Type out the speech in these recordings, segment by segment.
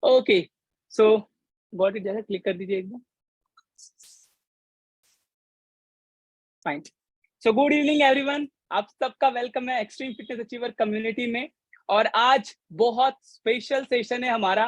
Okay, so got it, जैसा click कर दीजिए एकदम। Fine. So good evening everyone, आप सबका वेलकम है एक्सट्रीम फिटनेस अचीवर कम्युनिटी में। और आज बहुत स्पेशल सेशन है हमारा।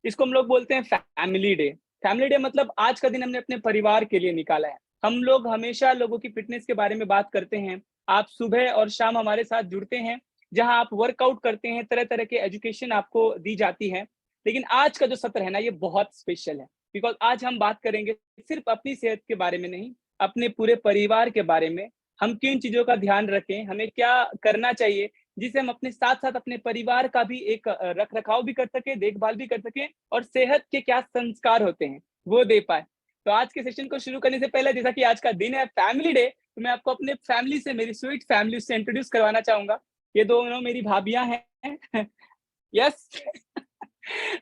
इसको हम लोग बोलते हैं फैमिली डे। फैमिली डे मतलब आज का दिन हमने अपने परिवार के लिए निकाला है। हम लोग हमेशा लोगों की फिटनेस के बारे में बात करते हैं। आप सुबह और शाम हमारे साथ जुड़ते हैं, जहां आप वर्कआउट करते हैं, तरह तरह के एजुकेशन आपको दी जाती है। लेकिन आज का जो सत्र है ना, ये बहुत स्पेशल है, बिकॉज आज हम बात करेंगे सिर्फ अपनी सेहत के बारे में नहीं, अपने पूरे परिवार के बारे में। हम किन चीजों का ध्यान रखें, हमें क्या करना चाहिए जिससे हम अपने साथ साथ अपने परिवार का भी एक रख रखाव भी कर सके, देखभाल भी कर सके, और सेहत के क्या संस्कार होते हैं वो दे पाए। तो आज के सेशन को शुरू करने से पहले, जैसा कि आज का दिन है फैमिली डे, तो मैं आपको अपने फैमिली से, मेरी स्वीट फैमिली से इंट्रोड्यूस करवाना चाहूंगा। ये दोनों मेरी भाभियां हैं। यस।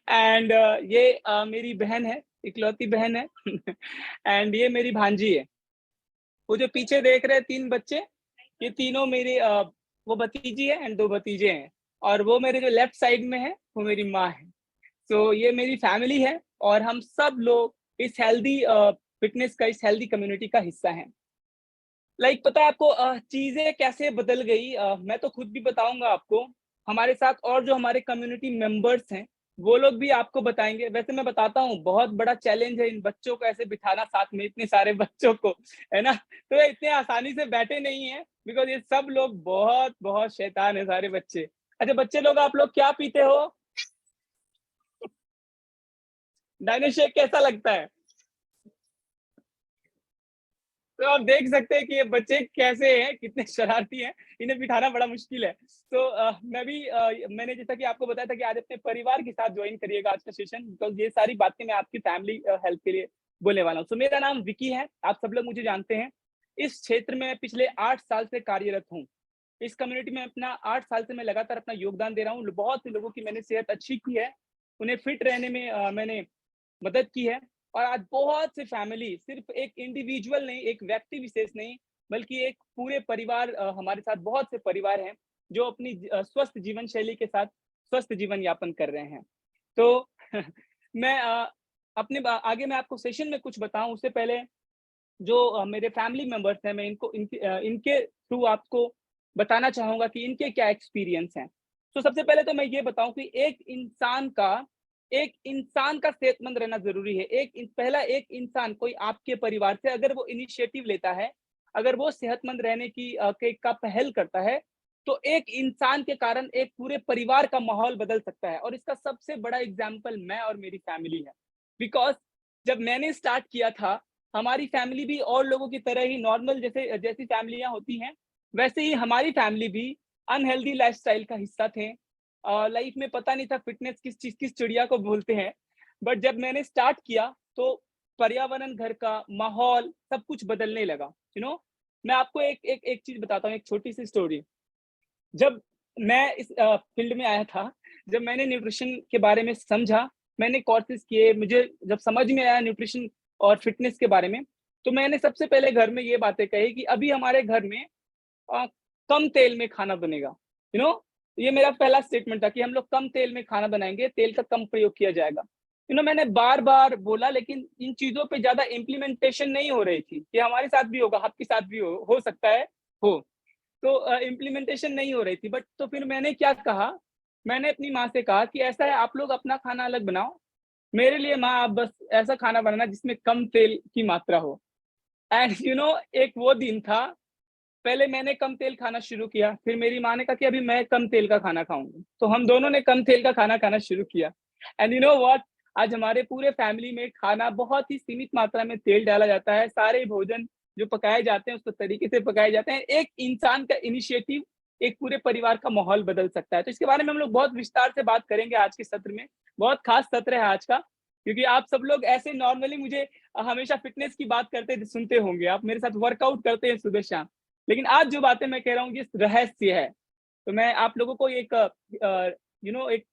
एंड ये मेरी बहन है, इकलौती बहन है। एंड ये मेरी भांजी है। वो जो पीछे देख रहे हैं तीन बच्चे, ये तीनों मेरी वो भतीजी है एंड दो भतीजे हैं। और वो मेरे जो लेफ्ट साइड में है वो मेरी माँ है। तो ये मेरी फैमिली है, और हम सब लोग इस हेल्दी फिटनेस का, इस हेल्दी कम्युनिटी का हिस्सा हैं। पता है आपको चीजें कैसे बदल गई, मैं तो खुद भी बताऊंगा आपको। हमारे साथ और जो हमारे कम्युनिटी मेंबर्स हैं, वो लोग भी आपको बताएंगे। वैसे मैं बताता हूँ, बहुत बड़ा चैलेंज है इन बच्चों को ऐसे बिठाना साथ में, इतने सारे बच्चों को, है ना। तो ये इतने आसानी से बैठे नहीं है, बिकॉज ये सब लोग बहुत बहुत शैतान है सारे बच्चे। अच्छा बच्चे लोग, आप लोग क्या पीते हो? डायनो शेक कैसा लगता है? तो आप देख सकते हैं कि ये बच्चे कैसे हैं, कितने शरारती हैं। इन्हें बिठाना बड़ा मुश्किल है। तो मैं भी मैंने जैसा कि आपको बताया था कि आज अपने परिवार के साथ ज्वाइन करिएगा आज का सेशन, बिकॉज ये सारी बातें मैं आपकी फैमिली हेल्प के लिए बोलने वाला हूँ। तो मेरा नाम विकी है, आप सब लोग मुझे जानते हैं। इस क्षेत्र में पिछले 8 साल से कार्यरत हूँ। इस कम्युनिटी में अपना 8 साल से मैं लगातार अपना योगदान दे रहा हूँ। बहुत से लोगों की मैंने सेहत अच्छी की है, उन्हें फिट रहने में मैंने मदद की है। और आज बहुत से फैमिली, सिर्फ एक इंडिविजुअल नहीं, एक व्यक्ति विशेष नहीं, बल्कि एक पूरे परिवार, हमारे साथ बहुत से परिवार हैं जो अपनी स्वस्थ जीवन शैली के साथ स्वस्थ जीवन यापन कर रहे हैं। तो मैं आगे मैं आपको सेशन में कुछ बताऊं उससे पहले, जो मेरे फैमिली मेंबर्स हैं, मैं इनके थ्रू आपको बताना चाहूंगा कि इनके क्या एक्सपीरियंस हैं। तो सबसे पहले तो मैं ये बताऊं कि एक इंसान का सेहतमंद रहना जरूरी है। पहला एक इंसान, कोई आपके परिवार से अगर वो इनिशिएटिव लेता है, अगर वो सेहतमंद रहने का पहल करता है, तो एक इंसान के कारण एक पूरे परिवार का माहौल बदल सकता है। और इसका सबसे बड़ा एग्जाम्पल मैं और मेरी फैमिली है। बिकॉज जब मैंने स्टार्ट किया था, हमारी फैमिली भी और लोगों की तरह ही नॉर्मल, जैसी फैमिलियां होती हैं, वैसे ही हमारी फैमिली भी अनहेल्दी लाइफस्टाइल का हिस्सा थे। लाइफ में पता नहीं था फिटनेस किस चिड़िया को बोलते हैं। बट जब मैंने स्टार्ट किया, तो पर्यावरण, घर का माहौल, सब कुछ बदलने लगा। मैं आपको एक एक एक चीज बताता हूँ, एक छोटी सी स्टोरी। जब मैं इस फील्ड में आया था, जब मैंने न्यूट्रिशन के बारे में समझा, मैंने कोर्सेज किए, मुझे जब समझ में आया न्यूट्रिशन और फिटनेस के बारे में, तो मैंने सबसे पहले घर में ये बातें कही कि अभी हमारे घर में अ, कम तेल में खाना बनेगा। यू नो ये मेरा पहला स्टेटमेंट था कि हम लोग कम तेल में खाना बनाएंगे, तेल का कम प्रयोग किया जाएगा। मैंने बार बार बोला, लेकिन इन चीजों पे ज्यादा इम्प्लीमेंटेशन नहीं हो रही थी। कि हमारे साथ भी होगा, आपके साथ भी हो सकता है हो। तो इम्प्लीमेंटेशन नहीं हो रही थी। बट तो फिर मैंने क्या कहा, मैंने अपनी माँ से कहा कि ऐसा है, आप लोग अपना खाना अलग बनाओ, मेरे लिए माँ आप बस ऐसा खाना बनाना जिसमें कम तेल की मात्रा हो। एंड एक वो दिन था, पहले मैंने कम तेल खाना शुरू किया, फिर मेरी माँ ने कहा कि अभी मैं कम तेल का खाना खाऊंगी, तो हम दोनों ने कम तेल का खाना खाना शुरू किया। एंड व्हाट, आज हमारे पूरे फैमिली में खाना बहुत ही सीमित मात्रा में तेल डाला जाता है। सारे भोजन जो पकाए जाते हैं उसको तरीके से पकाए जाते हैं। एक इंसान का इनिशिएटिव एक पूरे परिवार का माहौल बदल सकता है। तो इसके बारे में हम लोग बहुत विस्तार से बात करेंगे आज के सत्र में। बहुत खास सत्र है आज का, क्योंकि आप सब लोग ऐसे नॉर्मली मुझे हमेशा फिटनेस की बात करते सुनते होंगे, आप मेरे साथ वर्कआउट करते हैं सुबह शाम। लेकिन आज जो बातें मैं कह रहा हूँ, ये रहस्य है। तो मैं आप लोगों को एक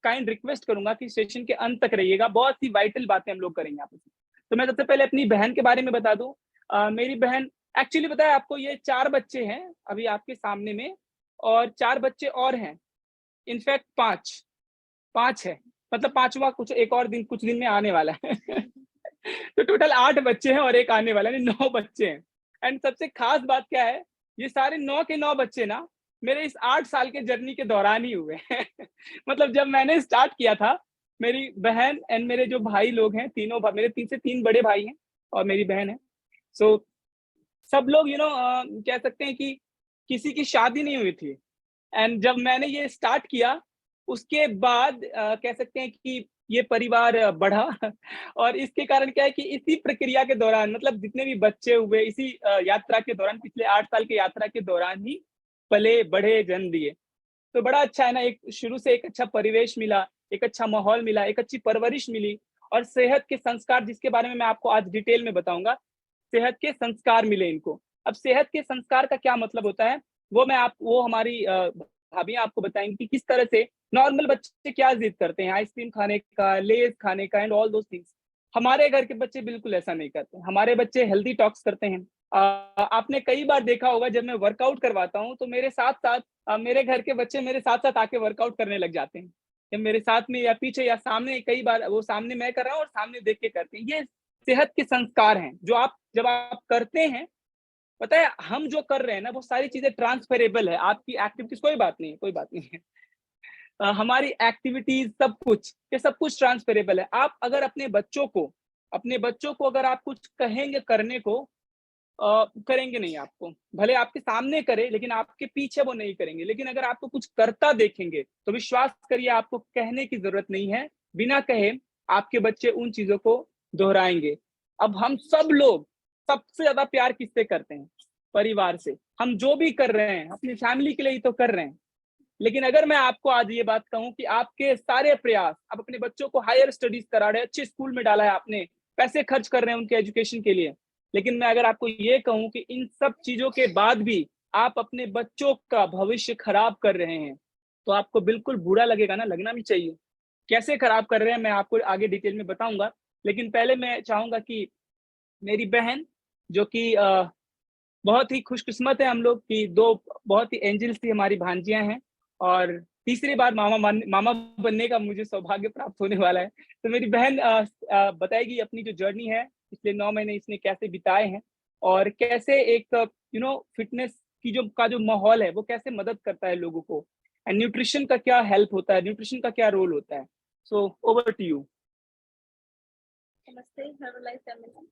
काइंड रिक्वेस्ट करूंगा कि सेशन के अंत तक रहिएगा, बहुत सी वाइटल बातें हम लोग करेंगे आपस में। तो मैं सबसे पहले अपनी बहन के बारे में बता दूं। मेरी बहन, एक्चुअली बताया आपको, ये 4 बच्चे हैं अभी आपके सामने में, और 4 बच्चे और हैं। इनफैक्ट पांच पांच है। मतलब 5वां कुछ एक और दिन, कुछ दिन में आने वाला है। तो टोटल 8 बच्चे हैं और एक आने वाला है, 9 बच्चे हैं। एंड सबसे खास बात क्या है, ये सारे 9 के 9 बच्चे ना मेरे इस 8 साल के जर्नी के दौरान ही हुए हैं। मतलब जब मैंने स्टार्ट किया था, मेरी बहन एंड मेरे जो भाई लोग हैं, तीनों मेरे 3 से 3 बड़े भाई हैं और मेरी बहन है। सो सब लोग कह सकते हैं कि किसी की शादी नहीं हुई थी। एंड जब मैंने ये स्टार्ट किया, उसके बाद कह सकते हैं कि ये परिवार बढ़ा। और इसके कारण क्या है कि इसी प्रक्रिया के दौरान, मतलब जितने भी बच्चे हुए इसी यात्रा के दौरान, पिछले 8 साल की यात्रा के दौरान ही पले बढ़े, जन्म लिए। तो बड़ा अच्छा है ना, एक शुरू से एक अच्छा परिवेश मिला, एक अच्छा माहौल मिला, एक अच्छी परवरिश मिली और सेहत के संस्कार, जिसके बारे में मैं आपको आज डिटेल में बताऊंगा। सेहत के संस्कार मिले इनको। अब सेहत के संस्कार का क्या मतलब होता है, वो हमारी भाभी आपको बताएंगी कि किस तरह से नॉर्मल बच्चे क्या जिद करते हैं, आइसक्रीम खाने का, लेज खाने का एंड ऑल दोस थिंग्स। हमारे घर के बच्चे बिल्कुल ऐसा नहीं करते। हमारे बच्चे हेल्दी टॉक्स करते हैं। आपने कई बार देखा होगा, जब मैं वर्कआउट करवाता हूँ तो मेरे साथ साथ मेरे घर के बच्चे मेरे साथ साथ आके वर्कआउट करने लग जाते हैं, या मेरे साथ में या पीछे या सामने। कई बार वो सामने मैं कर रहा हूँ और सामने देख के करते हैं। ये सेहत के संस्कार हैं जो आप जब आप करते हैं, पता है हम जो कर रहे हैं ना, वो सारी चीजें ट्रांसफरेबल है। आपकी एक्टिविटीज, कोई बात नहीं है, कोई बात नहीं है। हमारी एक्टिविटीज, सब कुछ, ये सब कुछ ट्रांसफरेबल है। आप अगर अपने बच्चों को अगर आप कुछ कहेंगे करने को, करेंगे नहीं। आपको भले आपके सामने करे, लेकिन आपके पीछे वो नहीं करेंगे। लेकिन अगर आपको कुछ करता देखेंगे तो विश्वास करिए, आपको कहने की जरूरत नहीं है, बिना कहे आपके बच्चे उन चीजों को दोहराएंगे। अब हम सब लोग सबसे ज्यादा प्यार किससे करते हैं? परिवार से। हम जो भी कर रहे हैं अपनी फैमिली के लिए ही तो कर रहे हैं। लेकिन अगर मैं आपको आज ये बात कहूं कि आपके सारे प्रयास, आप अपने बच्चों को हायर स्टडीज करा रहे हैं, अच्छे स्कूल में डाला है आपने, पैसे खर्च कर रहे हैं उनके एजुकेशन के लिए, लेकिन मैं अगर आपको ये कहूं कि इन सब चीजों के बाद भी आप अपने बच्चों का भविष्य खराब कर रहे हैं, तो आपको बिल्कुल बुरा लगेगा ना, लगना भी चाहिए। कैसे खराब कर रहे हैं मैं आपको आगे डिटेल में बताऊंगा। लेकिन पहले मैं चाहूंगा कि मेरी बहन, जो कि बहुत ही खुशकिस्मत है हम लोग कि दो बहुत ही एंजल्स थी, हमारी भांजियां हैं, और तीसरी बार मामा बनने का मुझे सौभाग्य प्राप्त होने वाला है। तो मेरी बहन बताएगी अपनी जो जर्नी है, पिछले 9 महीने इसने कैसे बिताए हैं, और कैसे एक फिटनेस की जो माहौल है वो कैसे मदद करता है लोगों को, एंड न्यूट्रिशन का क्या हेल्प होता है, न्यूट्रिशन का क्या रोल होता है। So over to you. नमस्ते हर्बलाइफ फैमिली।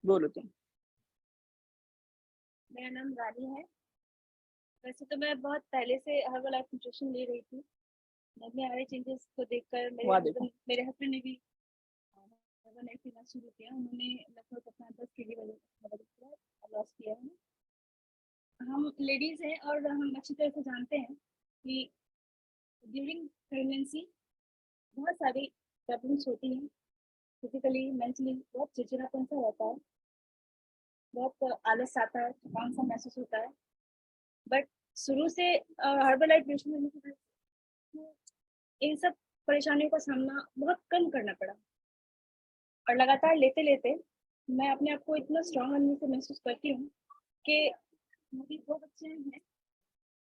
बोलो तुम। मेरा नाम रानी है। वैसे तो मैं बहुत पहले से हर्बलाइफ न्यूट्रिशन ले रही थी। में आ रहे चेंजेस को देखकर वहां देखो। मेरे हस्बैंड ने भी हर्बलाइफ पीना शुरू किया। उन्होंने लगभग अपना 10 kg वजन लॉस किया है। हम लेडीज हैं और हम अच्छी तरह से जानते हैं कि ड्यूरिंग प्रेगनेंसी बहुत सारी प्रॉब्लम्स होती हैं। फिजिकली मेंटली बहुत चिड़चिड़ापन सा रहता है, बहुत आलस आता है, थकान सा महसूस होता है। बट शुरू से हर्बलाइफ न्यूट्रिशन लेने के बाद इन सब परेशानियों का सामना बहुत कम करना पड़ा, और लगातार लेते लेते मैं अपने आप को इतना स्ट्रांग अंदर से महसूस करती हूँ कि मेरी 2 बच्चे हैं,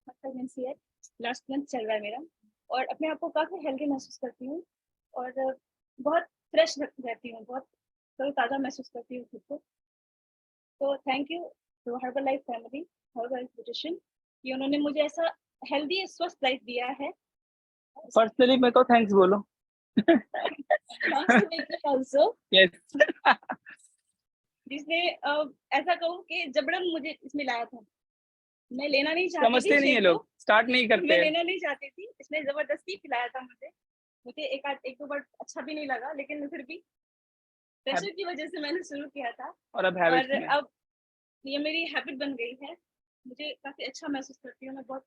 प्रेगनेंसी है, लास्ट मंथ चल रहा है मेरा, और अपने आप को काफ़ी हेल्दी महसूस करती हूँ और बहुत फ्रेश रहती हूँ, बहुत ताज़ा महसूस करती हूँ खुद को। तो thank you to Herbalife family, Herbalife nutrition, कि उन्होंने मुझे ऐसा हेल्दी स्वस्थ लाइफ दिया है। पर्सनली मेरे को थैंक्स बोलो। Thanks to making also, yes. जिसने ऐसा कहूँ कि जबरन मुझे इसमें लाया था। मैं लेना नहीं चाहती थी समझते नहीं है शेक को, लोग, स्टार्ट नहीं करते मैं हैं। लेना नहीं चाहती थी, इसने जबरदस्ती खिलाया था मुझे। मुझे एक दो बार अच्छा भी नहीं लगा, लेकिन फिर भी प्रेशर की वजह से मैंने शुरू किया था, और अब हैबिट और में। अब ये मेरी हैबिट बन गई है। मुझे काफ़ी अच्छा महसूस करती हूँ, मैं बहुत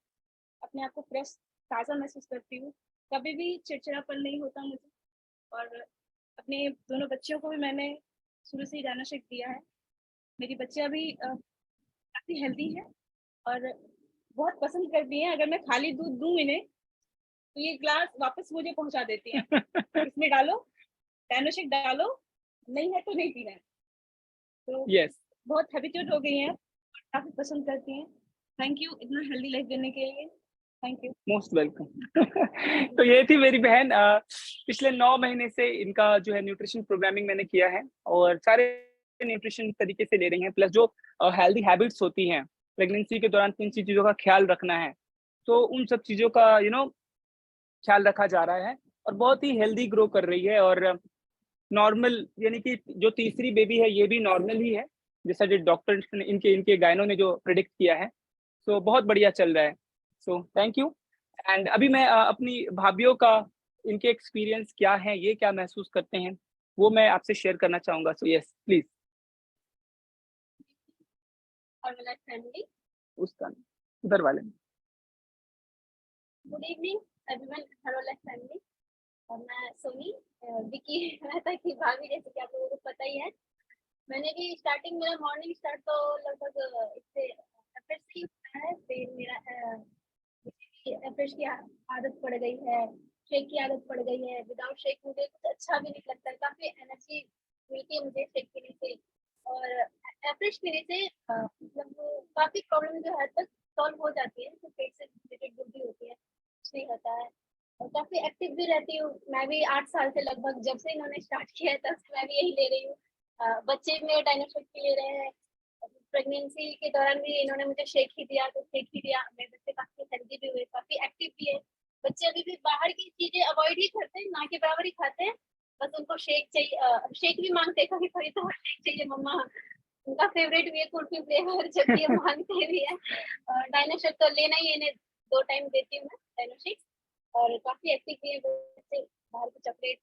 अपने आप को फ्रेश ताज़ा महसूस करती हूँ। कभी भी चिड़चिड़ापन नहीं होता मुझे, और अपने दोनों बच्चियों को भी मैंने शुरू से ही डायना शेक दिया है। मेरी बच्चियाँ भी काफ़ी हेल्दी हैं और बहुत पसंद करती हैं। अगर मैं खाली दूध दूँ इन्हें तो ये ग्लास वापस मुझे पहुँचा देती हैं, इसमें डालो, डायना शेक डालो, नहीं है तो नहीं पीना है। तो यस। बहुत हैबिचुएट हो गई हैं, काफ़ी पसंद करती हैं। थैंक यू इतना हेल्दी लाइफ देने के लिए। Thank you. Most welcome. तो ये थी मेरी बहन। पिछले 9 महीने से इनका जो है न्यूट्रिशन प्रोग्रामिंग मैंने किया है और सारे न्यूट्रिशन तरीके से ले रही हैं, प्लस जो हेल्दी हैबिट्स होती हैं प्रेगनेंसी के दौरान किन चीजों का ख्याल रखना है, तो उन सब चीजों का ख्याल रखा जा रहा है और बहुत ही हेल्दी ग्रो कर रही है। और नॉर्मल यानी कि जो तीसरी बेबी है ये भी नॉर्मल ही है, जैसा जो डॉक्टर्स ने इनके इनके गायनों ने जो प्रिडिक्ट किया है। सो बहुत बढ़िया चल रहा है। So thank you. एंड अभी मैं अपनी भाभीियों का, इनके एक्सपीरियंस क्या है, ये क्या महसूस करते हैं, वो मैं आपसे शेयर करना चाहूंगा। So yes please. फैमिली, उसका उधर वाले में। Good evening everyone, Herolife family. और मैं सोनी विकी मेहता की भाभी, जैसे कि आप लोगों को पता ही है। मैंने भी स्टार्टिंग, मेरा मॉर्निंग स्टार्ट तो लगभग इससे एफरेश से ही होता है। फिर मेरा एफरेश की आदत पड़ गई है, शेक की आदत पड़ गई है। विदाउट शेक मुझे कुछ अच्छा भी नहीं लगता है, काफी एनर्जी मिलती है मुझे शेक पीने से। और एफरेश पीने से मतलब काफी प्रॉब्लम जो है तक सॉल्व हो जाती है, तो पेट से रिलेटेड जो भी होती है कुछ नहीं होता है। और काफी एक्टिव भी रहती हूँ। मैं भी 8 साल से लगभग, जब से इन्होंने स्टार्ट किया है तब से मैं भी यही ले रही हूँ। बच्चे मेरे डायनाशेक भी ले रहे हैं। प्रेगनेंसी के दौरान भी इन्होंने मुझे शेक ही दिया, तो शेक ही दिया। मेरे बच्चे काफी हेल्दी भी हुए, काफी एक्टिव भी है। बच्चे अभी भी बाहर की चीजें अवॉइड ही करते हैं, ना के बराबर ही खाते हैं। बस उनको शेक चाहिए, शेक भी मांगते हैं कभी कभी, तो शेक चाहिए मम्मा। उनका फेवरेट भी है कुल्फी फ्लेवर, जब भी मांगते भी है। डायनाशेक तो लेना ही है, इन्हें 2 टाइम देती हूँ मैं डायनाशेक। और काफी एक्टिव भी है बच्चे, बाहर की चॉकलेट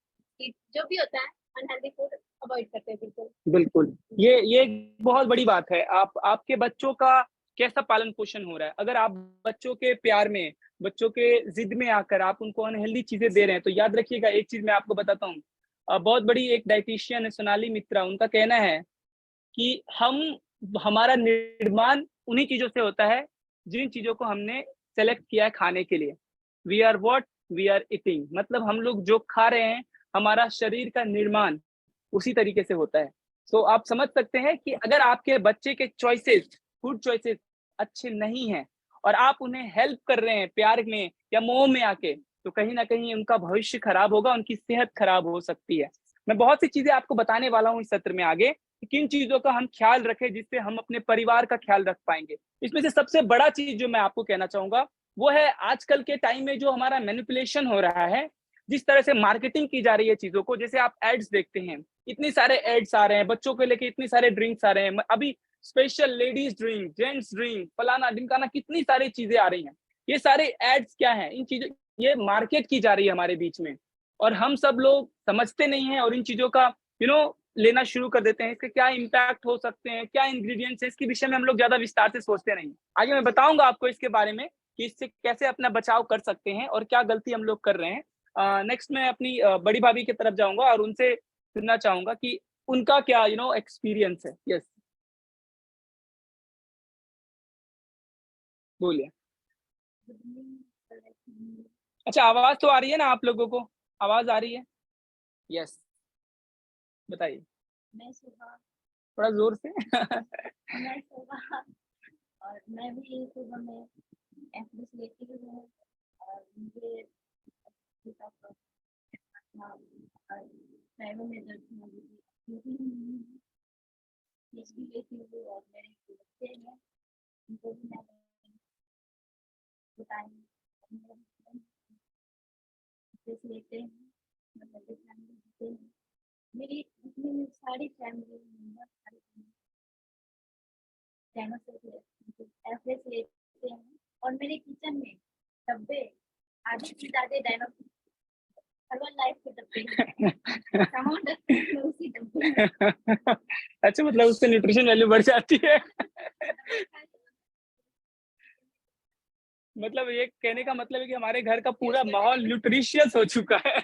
जो भी होता है अनहेल्दी फूड अवॉइड करते हैं बिल्कुल। बिल्कुल, ये बहुत बड़ी बात है। आपके बच्चों का कैसा पालन पोषण हो रहा है। अगर आप बच्चों के प्यार में, बच्चों के जिद में आकर आप उनको अनहेल्दी चीजें दे रहे हैं, तो याद रखिएगा एक चीज मैं आपको बताता हूँ। बहुत बड़ी एक डाइटिशियन है सोनाली मित्रा, उनका कहना है कि हमारा निर्माण उन्हीं चीजों से होता है जिन चीजों को हमने सेलेक्ट किया है खाने के लिए। We are what we are eating, मतलब हम लोग जो खा रहे हैं, हमारा शरीर का निर्माण उसी तरीके से होता है। सो आप समझ सकते हैं कि अगर आपके बच्चे के चॉइसेस, फूड चॉइसेस अच्छे नहीं हैं और आप उन्हें हेल्प कर रहे हैं प्यार में या मोह में आके, तो कहीं ना कहीं उनका भविष्य खराब होगा, उनकी सेहत खराब हो सकती है। मैं बहुत सी चीजें आपको बताने वाला हूँ इस सत्र में आगे, किन चीजों का हम ख्याल रखें जिससे हम अपने परिवार का ख्याल रख पाएंगे। इसमें से सबसे बड़ा चीज जो मैं आपको कहना चाहूंगा वो है आजकल के टाइम में जो हमारा मैनिपुलेशन हो रहा है, जिस तरह से मार्केटिंग की जा रही है चीजों को। जैसे आप एड्स देखते हैं, इतने सारे एड्स आ रहे हैं बच्चों को लेके, इतने सारे ड्रिंक्स आ रहे हैं। अभी special ladies drink, gents drink, फलाना ढिमकाना, कितनी सारी चीजें आ रही हैं। ये सारे एड्स क्या है, इन चीजों, ये मार्केट की जा रही है हमारे बीच में, और हम सब लोग समझते नहीं है और इन चीजों का लेना शुरू कर देते हैं। इसके क्या इम्पैक्ट हो सकते हैं, क्या इंग्रेडिएंट्स है, इसके विषय में हम लोग ज्यादा विस्तार से सोचते नहीं। आगे मैं बताऊंगा आपको इसके बारे में कि इससे कैसे अपना बचाव कर सकते हैं और क्या गलती हम लोग कर रहे हैं। नेक्स्ट मैं अपनी बड़ी भाभी की तरफ जाऊंगा और उनसे सुनना चाहूंगा कि उनका क्या एक्सपीरियंस है। यस, बोलिए। अच्छा, आवाज तो आ रही है ना आप लोगों को? आवाज आ रही है? यस, बताइए मैं सुबह थोड़ा जोर से। मैं सुबह और मैं भी सुबह में एफएस लेती हूँ। और मुझे पैरों में दर्द भी लेती हूँ। और मेरे बच्चे हैं उनको भी मैं लेते हैं, मतलब देते हैं। मेरी इसमें सारी फैमिली मेंबर एवरेज लेते हैं। और मेरे किचन में डब्बे आधी से ज्यादा डायनोसिस हर्बल लाइफ के डब्बे सामान रखते हैं उसी डब्बे में। अच्छा, मतलब उससे न्यूट्रिशन वैल्यू बढ़ जाती है। मतलब ये कहने का मतलब है कि हमारे घर का पूरा माहौल न्यूट्रिशियस हो चुका है।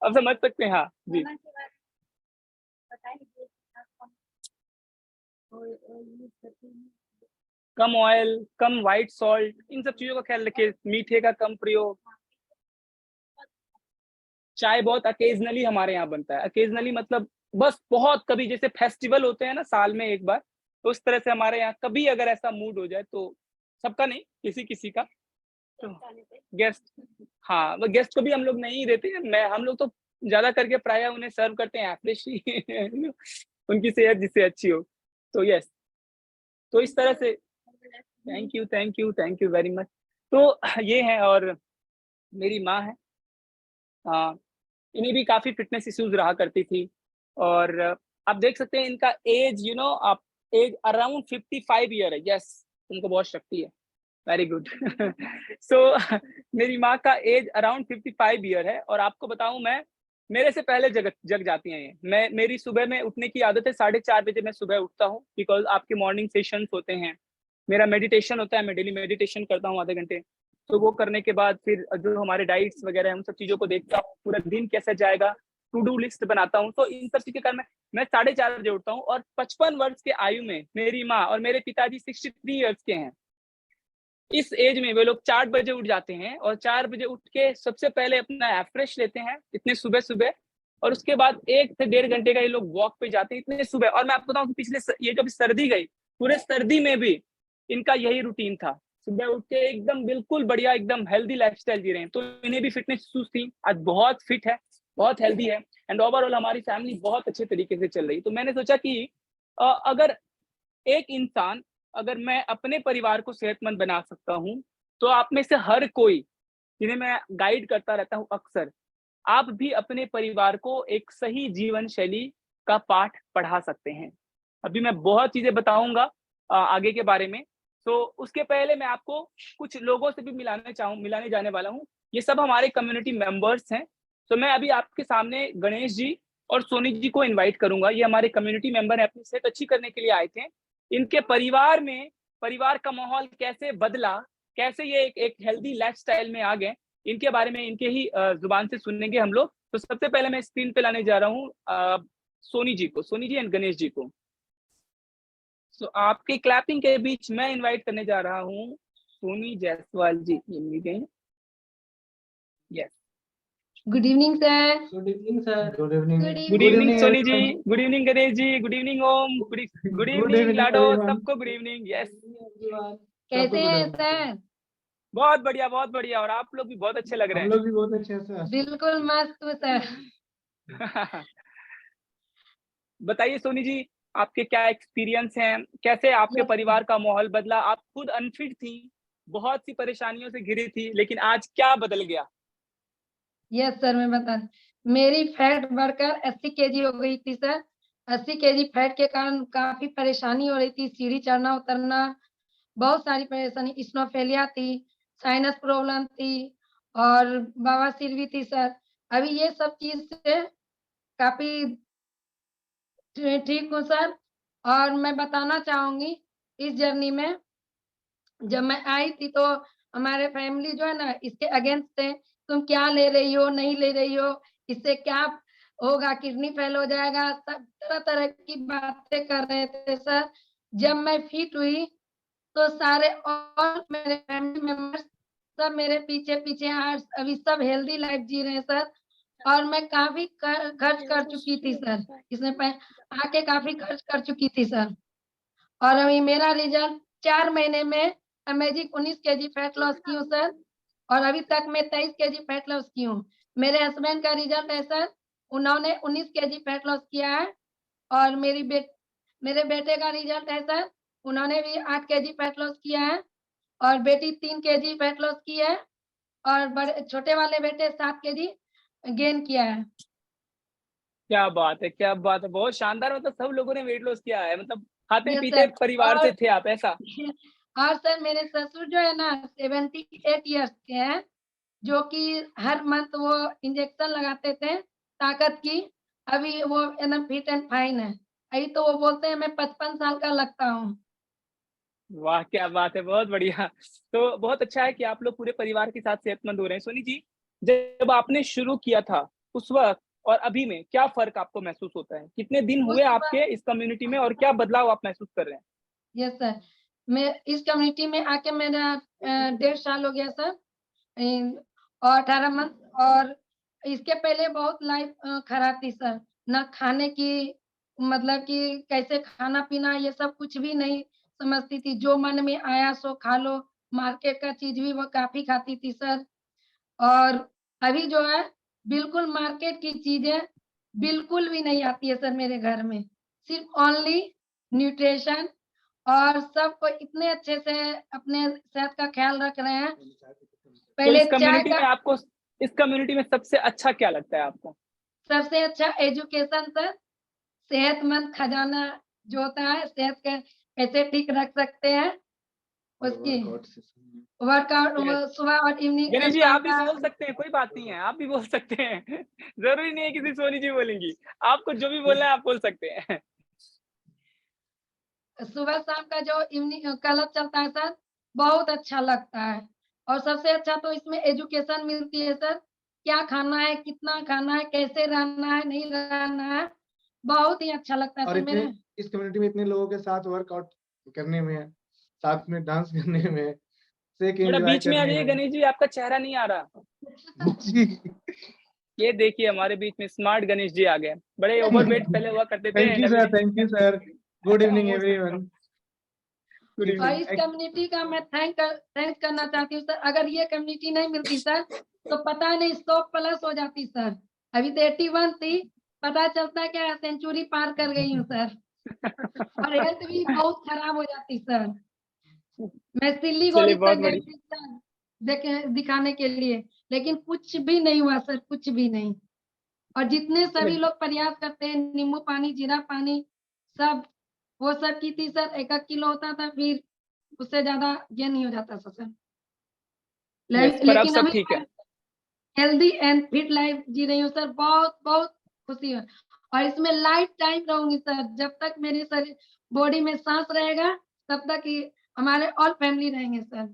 अब समझ सकते हैं। हाँ जी, कम ऑयल, कम व्हाइट सॉल्ट, इन सब चीजों का ख्याल रखिए। मीठे का कम प्रयोग। चाय बहुत अकेजनली हमारे यहाँ बनता है। अकेजनली मतलब बस बहुत कभी, जैसे फेस्टिवल होते हैं ना साल में एक बार, तो उस तरह से हमारे यहाँ कभी अगर ऐसा मूड हो जाए तो सबका नहीं, किसी किसी का। तो जाने पे गेस्ट, हाँ, वो गेस्ट को भी हम लोग नहीं देते हैं। हम लोग तो ज़्यादा करके प्रायः उन्हें सर्व करते हैं फ्रेश ही उनकी सेहत जिससे अच्छी हो। तो यस, तो इस तरह से थैंक यू वेरी मच। तो ये है, और मेरी माँ है, इन्हें भी काफ़ी फिटनेस इश्यूज़ रहा करती थी, और आप देख सकते हैं इनका एज, आप एज अराउंड 55 ईयर है। यस, उनको बहुत शक्ति है। Very good. सो मेरी माँ का एज अराउंड 55 ईयर है, और आपको बताऊँ मैं, मेरे से पहले जग जग जाती हैं ये। मेरी सुबह में उठने की आदत है, 4:30 बजे मैं सुबह उठता हूँ, बिकॉज़ आपके मॉर्निंग सेशंस होते हैं। मेरा मेडिटेशन होता है, मैं डेली मेडिटेशन करता हूँ आधे घंटे। तो वो करने के बाद फिर जो हमारे डाइट्स वगैरह हैं, उन सब चीज़ों को देखता हूँ, पूरा दिन कैसे जाएगा, टू डू लिस्ट बनाता हूँ। तो इन सब चीज़ के कारण मैं 4:30 बजे उठता हूँ, और 55 वर्ष के आयु में मेरी माँ और मेरे पिताजी 63 ईयर्स के हैं। इस एज में वे लोग 4 बजे उठ जाते हैं, और 4 बजे उठ के सबसे पहले अपना एफ्रेश लेते हैं, इतने सुबह-सुबह, और उसके बाद 1 से डेढ़ घंटे का ये लोग वॉक पे जाते हैं इतने सुबह। और मैं आपको बताऊँ कि ये जब सर्दी गई, पूरे सर्दी में भी इनका यही रूटीन था। सुबह उठ के एकदम बिल्कुल बढ़िया, एकदम हेल्दी लाइफ़स्टाइल जी रहे हैं। तो इन्हें भी फिटनेस इश्यूज़ थी, आज बहुत फिट है, बहुत हेल्दी है, एंड ओवरऑल हमारी फैमिली बहुत अच्छे तरीके से चल रही है। तो मैंने सोचा कि अगर एक इंसान, अगर मैं अपने परिवार को सेहतमंद बना सकता हूँ, तो आप में से हर कोई, जिन्हें मैं गाइड करता रहता हूँ अक्सर, आप भी अपने परिवार को एक सही जीवन शैली का पाठ पढ़ा सकते हैं। अभी मैं बहुत चीज़ें बताऊँगा आगे के बारे में। तो उसके पहले मैं आपको कुछ लोगों से भी मिलाने जाने वाला हूँ। ये सब हमारे कम्युनिटी मेंबर्स हैं। तो मैं अभी आपके सामने गणेश जी और सोनी जी को इनवाइट करूँगा। ये हमारे कम्युनिटी मेंबर हैं, अपनी सेहत अच्छी करने के लिए आए थे। इनके परिवार में, परिवार का माहौल कैसे बदला, कैसे ये एक हेल्दी लाइफ़स्टाइल में आ गए, इनके बारे में इनके ही ज़ुबान से सुनेंगे हम लोग। तो सबसे पहले मैं स्क्रीन पे लाने जा रहा हूँ सोनी जी एंड गणेश जी को। सो आपकी क्लैपिंग के बीच मैं इनवाइट करने जा रहा हूँ सोनी जायसवाल जी। ये मिल गई? Yes. Good evening sir. Good evening sir. Good evening. Good evening Soni ji, good evening Ganesh ji, good evening Om, good evening Lado, सबको गुड इवनिंग। यस, कैसे हैं सर? बहुत बढ़िया, और आप लोग भी बहुत अच्छे लग रहे हम लोग भी बहुत अच्छे हैं सर। बिल्कुल मस्त हूँ सर। हैं। बताइए सोनी जी, आपके क्या एक्सपीरियंस हैं? कैसे आपके यस परिवार का माहौल बदला? आप खुद अनफिट थी, बहुत सी परेशानियों से घिरी थी, लेकिन आज क्या बदल गया? यस सर, मैं बता, मेरी फैट बढ़कर 80 केजी हो गई थी सर। 80 केजी फैट के कारण काफी परेशानी हो रही थी, सीढ़ी चढ़ना उतरना, बहुत सारी परेशानी, इस्नोफेलिया थी, साइनस प्रॉब्लम थी और बवासीर भी थी सर। अभी ये सब चीज से काफी ठीक हूँ सर। और मैं बताना चाहूंगी, इस जर्नी में जब मैं आई थी तो हमारे फैमिली जो है ना इसके अगेंस्ट थे, तुम क्या ले रही हो, नहीं ले रही हो, इससे क्या होगा, किडनी फेल हो जाएगा, सब तरह तरह की बातें कर रहे थे सर। जब मैं फिट हुई तो सारे और मेरे फैमिली मेंबर्स सब मेरे पीछे पीछे आज अभी सब हेल्दी लाइफ जी रहे हैं सर। और मैं काफी खर्च कर चुकी थी सर, इसमें आके काफी खर्च कर चुकी थी सर। और अभी मेरा रिजल्ट 4 महीने में अमेजिंग 19 केजी फैट लॉस की हूँ सर। और अभी तक मैं 23 केजी फैट लॉस की हूँ। मेरे हस्बैंड का रिजल्ट है सर, उन्होंने 19 केजी फैट लॉस किया है। और मेरे बेटे का रिजल्ट है सर, उन्होंने भी 8 केजी फैट लॉस किया है। और बेटी 3 केजी फैट लॉस की है। और बड़े छोटे वाले बेटे 7 केजी गेन किया है। क्या बात है, क्या बात है! बहुत शानदार, मतलब सब लोगों ने वेट लॉस किया है, मतलब यस खाते-पीते सर। परिवार और से थे आप, ऐसा? और सर मेरे ससुर जो है ना 78 इयर्स के हैं, जो कि हर मंथ वो इंजेक्शन लगाते थे ताकत की। अभी वो एकदम फिट एंड फाइन है। अभी तो वो बोलते हैं मैं 55 साल का लगता हूँ। वाह! क्या बात है, बहुत बढ़िया। तो बहुत अच्छा है कि आप लोग पूरे परिवार के साथ सेहतमंद हो रहे हैं। सोनी जी, जब आपने शुरू किया था, उस वक़्त और अभी में क्या फ़र्क आपको महसूस होता है? कितने दिन उस हुए वक़्त आपके इस कम्युनिटी में, और क्या बदलाव आप महसूस कर रहे हैं? यस सर, मैं इस कम्युनिटी में आके मेरा 1.5 साल हो गया सर। और 18 मंथ। और इसके पहले बहुत लाइफ खराब थी सर, ना खाने की, मतलब कि कैसे खाना-पीना ये सब कुछ भी नहीं समझती थी, जो मन में आया सो खा लो, मार्केट का चीज भी वो काफी खाती थी सर। और अभी जो है बिल्कुल मार्केट की चीजें बिल्कुल भी नहीं आती है सर मेरे घर में। सिर्फ ओनली न्यूट्रिशन, और सबको इतने अच्छे से अपने सेहत का ख्याल रख रहे हैं। तो पहले इस चाय कम्युनिटी का में आपको, इस कम्युनिटी में सबसे अच्छा क्या लगता है आपको? सबसे अच्छा एजुकेशन सर, सेहतमंद खजाना जो होता है, सेहत के कैसे ठीक रख सकते हैं उसकी वर्कआउट Yes. सुबह और इवनिंग गणेश जी शाम आप भी का। बोल सकते हैं, कोई बात नहीं है, आप भी बोल सकते हैं। जरूरी नहीं है किसी सोनी जी बोलेंगी, आपको जो भी बोलना है आप बोल सकते हैं। सुबह शाम का जो इवनिंग क्लब चलता है सर, बहुत अच्छा लगता है। और सबसे अच्छा तो इसमें एजुकेशन मिलती है सर, क्या खाना है, कितना खाना है, कैसे रहना है, नहीं रहना है, बहुत ही अच्छा लगता है और सर इतने मेरे। इस कम्युनिटी में इतने लोगों के साथ वर्कआउट करने में, साथ में डांस करने में, से थोड़ा एंजॉय बीच में आ करने जाइए में। गणेश जी, आपका चेहरा नहीं आ रहा। जी ये देखिए हमारे बीच में स्मार्ट गणेश जी आ गए। बड़े ओवरवेट पहले हुआ करते थे, थैंक यू अभी sir, thank you sir. Good evening most everyone. Good और इवनिंग। इस कम्युनिटी का मैं थैंक करना चाहती हूँ सर। अगर ये कम्युनिटी नहीं मिलती सर तो पता नहीं 100+ हो जाती सर। अभी तो 81 थी, पता चलता क्या सेंचुरी पार कर गई हूँ सर। और हेल्थ भी बहुत खराब हो जाती सर। मैं चलिए सिलीगुड़ी बहुत तक गई बढ़िया। थी सर देखे दिखाने के लिए, लेकिन कुछ भी नहीं हुआ सर, कुछ भी नहीं। और जितने सभी लोग प्रयास करते हैं, नींबू पानी, जीरा पानी, सब वो सब की थी सर। 1 किलो होता था, फिर उससे ज्यादा गेन नहीं हो जाता था सर। यस, पर अब लेकिन सब अभी ठीक है। हेल्दी एंड फिट लाइफ जी रही हूँ सर, बहुत बहुत खुशी है। और इसमें लाइफ टाइम रहूंगी सर, जब तक मेरी शरीर बॉडी में सांस रहेगा तब तक ही हमारे ऑल फैमिली रहेंगे सर।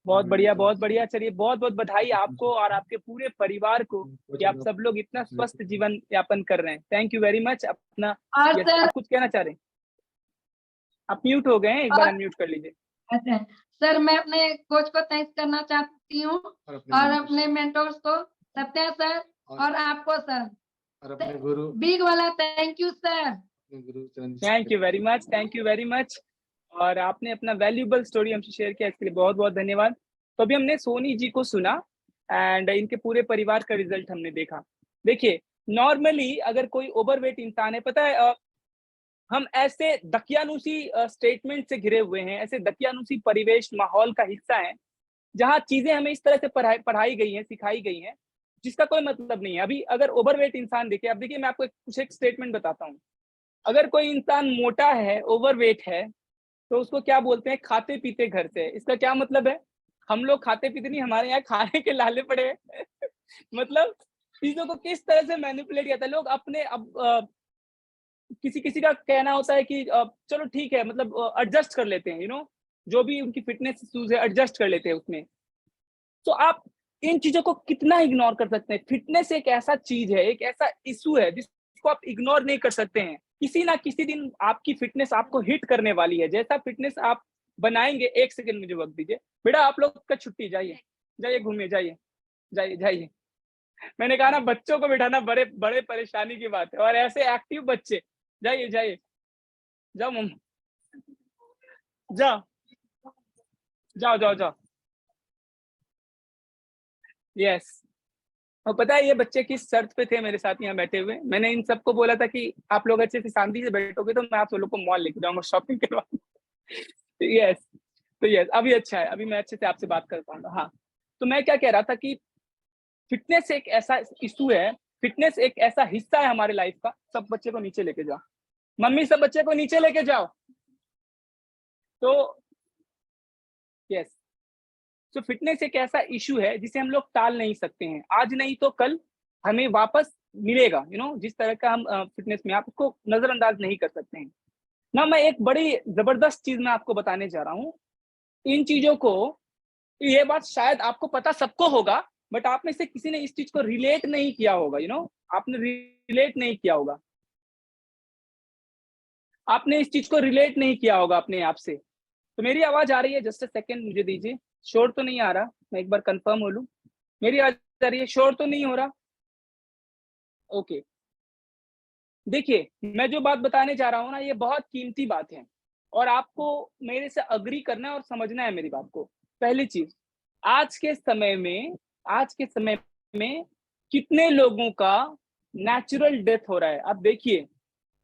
बहुत बढ़िया, बहुत बढ़िया। चलिए बहुत बहुत बधाई आपको और आपके पूरे परिवार को कि आप सब लोग इतना स्वस्थ जीवन यापन कर रहे हैं। Thank you very much. अपना और यस, सर आप कुछ कहना चाह रहे हैं? आप म्यूट हो गए हैं, एक बार अनम्यूट कर लीजिए। अच्छा सर, मैं अपने कोच को थैंक्स करना चाहती हूँ, और अपने मेंटोर्स को, सत्या सर और आपको सर, और अपने गुरु बिग वाला thank you sir. Thank you very much, thank you very much. और आपने अपना वैल्यूएबल स्टोरी हमसे शेयर किया, इसके लिए बहुत बहुत धन्यवाद। तो अभी हमने सोनी जी को सुना एंड इनके पूरे परिवार का रिजल्ट हमने देखा। देखिए नॉर्मली अगर कोई ओवरवेट इंसान है, पता है हम ऐसे दकियानुसी स्टेटमेंट से घिरे हुए हैं, ऐसे दकियानुसी परिवेश माहौल का हिस्सा है जहाँ चीजें हमें इस तरह से पढ़ाई गई हैं, सिखाई गई हैं, जिसका कोई मतलब नहीं है। अभी अगर ओवरवेट इंसान देखिए, अब देखिए मैं आपको कुछ एक स्टेटमेंट बताता हूँ। अगर कोई इंसान मोटा है, ओवरवेट है, तो उसको क्या बोलते हैं? खाते पीते घर से। इसका क्या मतलब है? हम लोग खाते पीते नहीं, हमारे यहाँ खाने के लाले पड़े हैं। मतलब चीजों को किस तरह से मैनिपुलेट किया था लोग अपने। अब किसी किसी का कहना होता है कि चलो ठीक है, मतलब एडजस्ट कर लेते हैं, जो भी उनकी फिटनेस इश्यूज है एडजस्ट कर लेते हैं उसमें। तो आप इन चीजों को कितना इग्नोर कर सकते हैं? फिटनेस एक ऐसा चीज है, एक ऐसा इशू है जिसको आप इग्नोर नहीं कर सकते हैं। किसी ना किसी दिन आपकी फिटनेस आपको हिट करने वाली है। जैसा फिटनेस आप बनाएंगे, 1 सेकंड मुझे वक्त दीजिए बेटा, आप लोग का छुट्टी, जाइए जाइए घूमिए, जाइए जाइए जाइए। मैंने कहा ना, बच्चों को बिठाना बड़े बड़े परेशानी की बात है, और ऐसे एक्टिव बच्चे। जाइए जाइए, जाओ मम्मा, जाओ जाओ जाओ जाओ। यस। और पता है ये बच्चे किस शर्त पे थे मेरे साथ यहाँ बैठे हुए? मैंने इन सबको बोला था कि आप लोग अच्छे से शांति से बैठोगे तो मैं आप सब लोग को मॉल लेके जाऊंगा, शॉपिंग करवाऊंगा। यस। तो यस, अभी अच्छा है, अभी मैं अच्छे से आपसे बात कर पाऊंगा। हाँ, तो मैं क्या कह रहा था कि फिटनेस एक ऐसा इशू है, फिटनेस एक ऐसा हिस्सा है हमारे लाइफ का। सब बच्चे को नीचे लेके जाओ, मम्मी सब बच्चे को नीचे लेके जाओ। तो यस, तो फिटनेस एक ऐसा इशू है जिसे हम लोग टाल नहीं सकते हैं। आज नहीं तो कल हमें वापस मिलेगा। जिस तरह का हम फिटनेस में, आप उसको नजरअंदाज नहीं कर सकते हैं ना। मैं एक बड़ी जबरदस्त चीज मैं आपको बताने जा रहा हूँ। इन चीजों को, ये बात शायद आपको पता सबको होगा, बट आप में से किसी ने इस चीज को रिलेट नहीं किया होगा। आपने रिलेट नहीं किया होगा, आपने इस चीज को रिलेट नहीं किया होगा अपने आप से। तो मेरी आवाज आ रही है? जस्ट अ सेकंड मुझे दीजिए। शोर तो नहीं आ रहा? मैं एक बार कंफर्म हो लूं। मेरी आवाज आ रही है? शोर तो नहीं हो रहा? ओके। देखिए मैं जो बात बताने जा रहा हूँ ना, ये बहुत कीमती बात है और आपको मेरे से अग्री करना है और समझना है मेरी बात को। पहली चीज, आज के समय में कितने लोगों का नेचुरल डेथ हो रहा है? आप देखिए,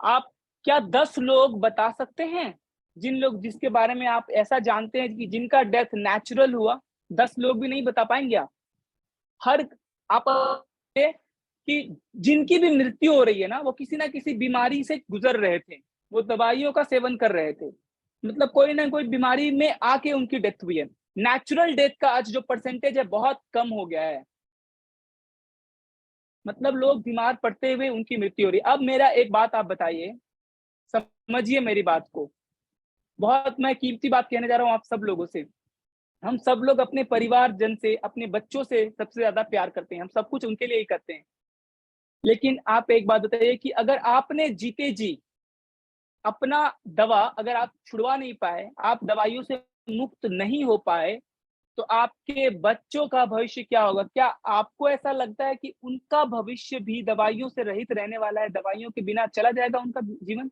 आप क्या 10 लोग बता सकते हैं जिसके बारे में आप ऐसा जानते हैं कि जिनका डेथ नेचुरल हुआ? 10 लोग भी नहीं बता पाएंगे आप। हर आप कि जिनकी भी मृत्यु हो रही है ना, वो किसी ना किसी बीमारी से गुजर रहे थे, वो दवाइयों का सेवन कर रहे थे, मतलब कोई ना कोई बीमारी में आके उनकी डेथ हुई है। नेचुरल डेथ का आज जो परसेंटेज है बहुत कम हो गया है, मतलब लोग बीमार पड़ते हुए उनकी मृत्यु हो रही है। अब मेरा एक बात आप बताइए, समझिए मेरी बात को, बहुत मैं कीमती बात कहने जा रहा हूँ आप सब लोगों से। हम सब लोग अपने परिवार जन से, अपने बच्चों से सबसे ज्यादा प्यार करते हैं, हम सब कुछ उनके लिए ही करते हैं। लेकिन आप एक बात बताइए कि अगर आपने जीते जी अपना दवा अगर आप छुड़वा नहीं पाए, आप दवाइयों से मुक्त नहीं हो पाए, तो आपके बच्चों का भविष्य क्या होगा? क्या आपको ऐसा लगता है कि उनका भविष्य भी दवाइयों से रहित रहने वाला है? दवाइयों के बिना चला जाएगा उनका जीवन?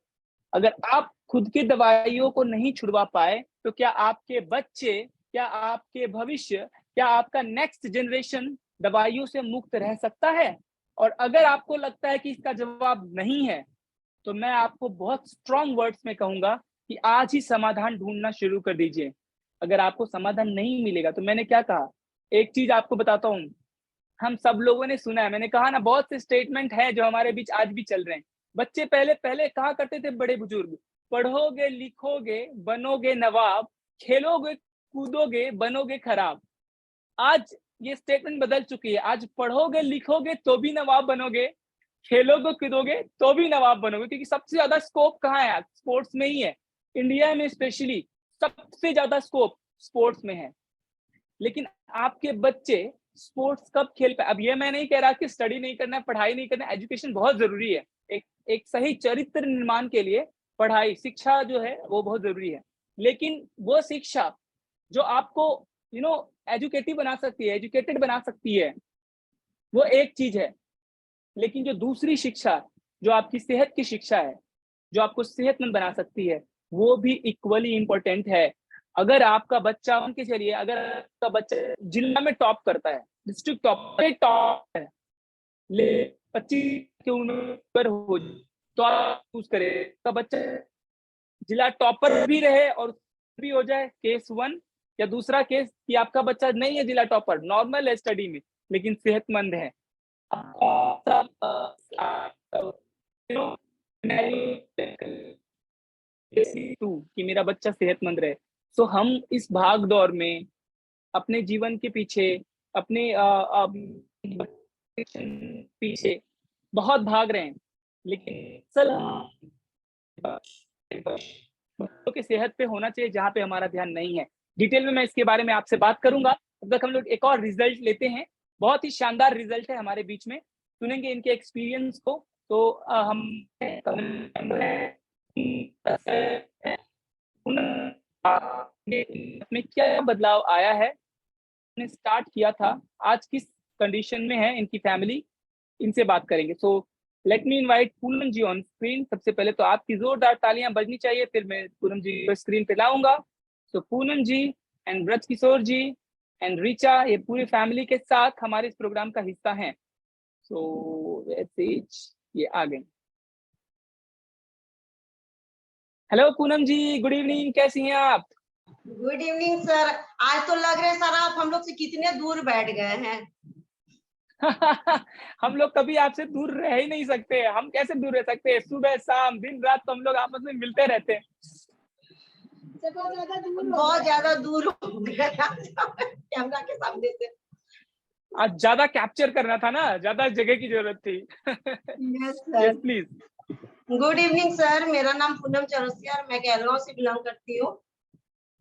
अगर आप खुद की दवाइयों को नहीं छुड़वा पाए, तो क्या आपके बच्चे, क्या आपके भविष्य, क्या आपका नेक्स्ट जनरेशन दवाइयों से मुक्त रह सकता है? और अगर आपको लगता है कि इसका जवाब नहीं है, तो मैं आपको बहुत स्ट्रॉन्ग वर्ड्स में कहूंगा कि आज ही समाधान ढूंढना शुरू कर दीजिए। अगर आपको समाधान नहीं मिलेगा, तो मैंने क्या कहा, एक चीज आपको बताता हूँ, हम सब लोगों ने सुना है, मैंने कहा ना, बहुत से स्टेटमेंट हैं जो हमारे बीच आज भी चल रहे हैं। बच्चे पहले पहले कहा करते थे, बड़े बुजुर्ग, पढ़ोगे लिखोगे बनोगे नवाब, खेलोगे कूदोगे बनोगे खराब। आज ये स्टेटमेंट बदल चुकी है, आज पढ़ोगे लिखोगे तो भी नवाब बनोगे, खेलोगे कूदोगे तो भी नवाब बनोगे, क्योंकि सबसे ज्यादा स्कोप कहाँ है? स्पोर्ट्स में ही है। इंडिया में स्पेशली सबसे ज्यादा स्कोप स्पोर्ट्स में है। लेकिन आपके बच्चे स्पोर्ट्स कब खेल पाए? अब ये मैं नहीं कह रहा कि स्टडी नहीं करना है, पढ़ाई नहीं करना है, एजुकेशन बहुत जरूरी है। एक सही चरित्र निर्माण के लिए पढ़ाई, शिक्षा जो है वो बहुत जरूरी है। लेकिन वो शिक्षा जो आपको एजुकेटिव बना सकती है, एजुकेटेड बना सकती है, वो एक चीज है। लेकिन जो दूसरी शिक्षा, जो आपकी सेहत की शिक्षा है, जो आपको सेहतमंद बना सकती है, वो भी इक्वली इंपॉर्टेंट है। अगर आपका बच्चा, मान के चलिए, अगर आपका बच्चा जिला में टॉप करता है, डिस्ट्रिक्ट टॉप है, ले 25 के उम्र पर हो, तो आप चूज करें का बच्चा जिला टॉपर भी रहे और भी हो जाए, केस 1। या दूसरा केस कि आपका बच्चा नहीं है जिला टॉपर, नॉर्मल है स्टडी में, लेकिन सेहतमंद है। कि मेरा बच्चा सेहतमंद रहे। सो हम इस भाग दौड़ में अपने जीवन के पीछे, अपने पीछे बहुत भाग रहे हैं, लेकिन बच्चों की सेहत पे होना चाहिए जहाँ पे हमारा ध्यान नहीं है। डिटेल में मैं इसके बारे में आपसे बात करूंगा। तब तक हम लोग एक और रिजल्ट लेते हैं, बहुत ही शानदार रिजल्ट है हमारे बीच में, सुनेंगे इनके एक्सपीरियंस को। तो हम में क्या बदलाव आया है, ने स्टार्ट किया था, आज किस कंडीशन में है इनकी फैमिली, इनसे बात करेंगे। So let me invite Poonam ji on screen. सबसे पहले तो आपकी जोरदार तालियां बजनी चाहिए, फिर मैं पूनम जी को स्क्रीन पे लाऊंगा। So Poonam ji and Braj Kishore ji and Richa, ये पूरी फैमिली के साथ हमारे इस प्रोग्राम का हिस्सा हैं। सो ये आ गए। हेलो पूनम जी, गुड इवनिंग, कैसी हैं आप? Good evening sir. आज तो लग रहा है सर आप हम लोग से कितने दूर बैठ गए हैं। हम लोग कभी आपसे दूर रह ही नहीं सकते। हम कैसे दूर रह सकते हैं? सुबह शाम दिन रात तो हम लोग आपस में मिलते रहते हैं। बहुत ज्यादा दूर हो गए कैमरा के सामने से। आज ज्यादा कैप्चर करना था ना, ज्यादा जगह की जरूरत थी। Yes sir, please. Good evening sir. मेरा नाम पूनम चौरसिया और मैं कहलगांव से बिलोंग करती हूँ।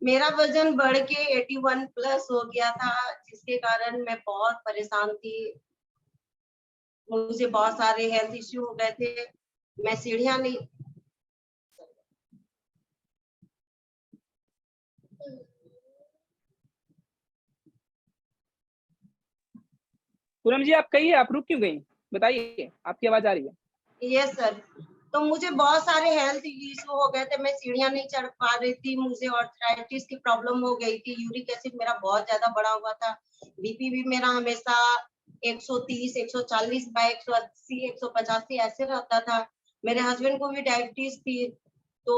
मेरा वजन बढ़ के 81 प्लस हो गया था, जिसके कारण मैं बहुत परेशान थी। मुझे बहुत सारे हेल्थ इश्यू हो गए थे। मैं सीढ़ियां नहीं, पूनम जी आप कहिए, आप रुक क्यों गई? बताइए, आपकी आवाज आ रही है। Yes sir. तो मुझे बहुत सारे हेल्थ इशू हो गए थे, मैं सीढ़ियां नहीं चढ़ पा रही थी, मुझे आर्थराइटिस की प्रॉब्लम हो गई थी, यूरिक एसिड मेरा बहुत ज्यादा बढ़ा हुआ था, बीपी भी मेरा हमेशा 130, 140 बाय 180, 185 ऐसे रहता था। मेरे हस्बैंड को भी डायबिटीज थी। तो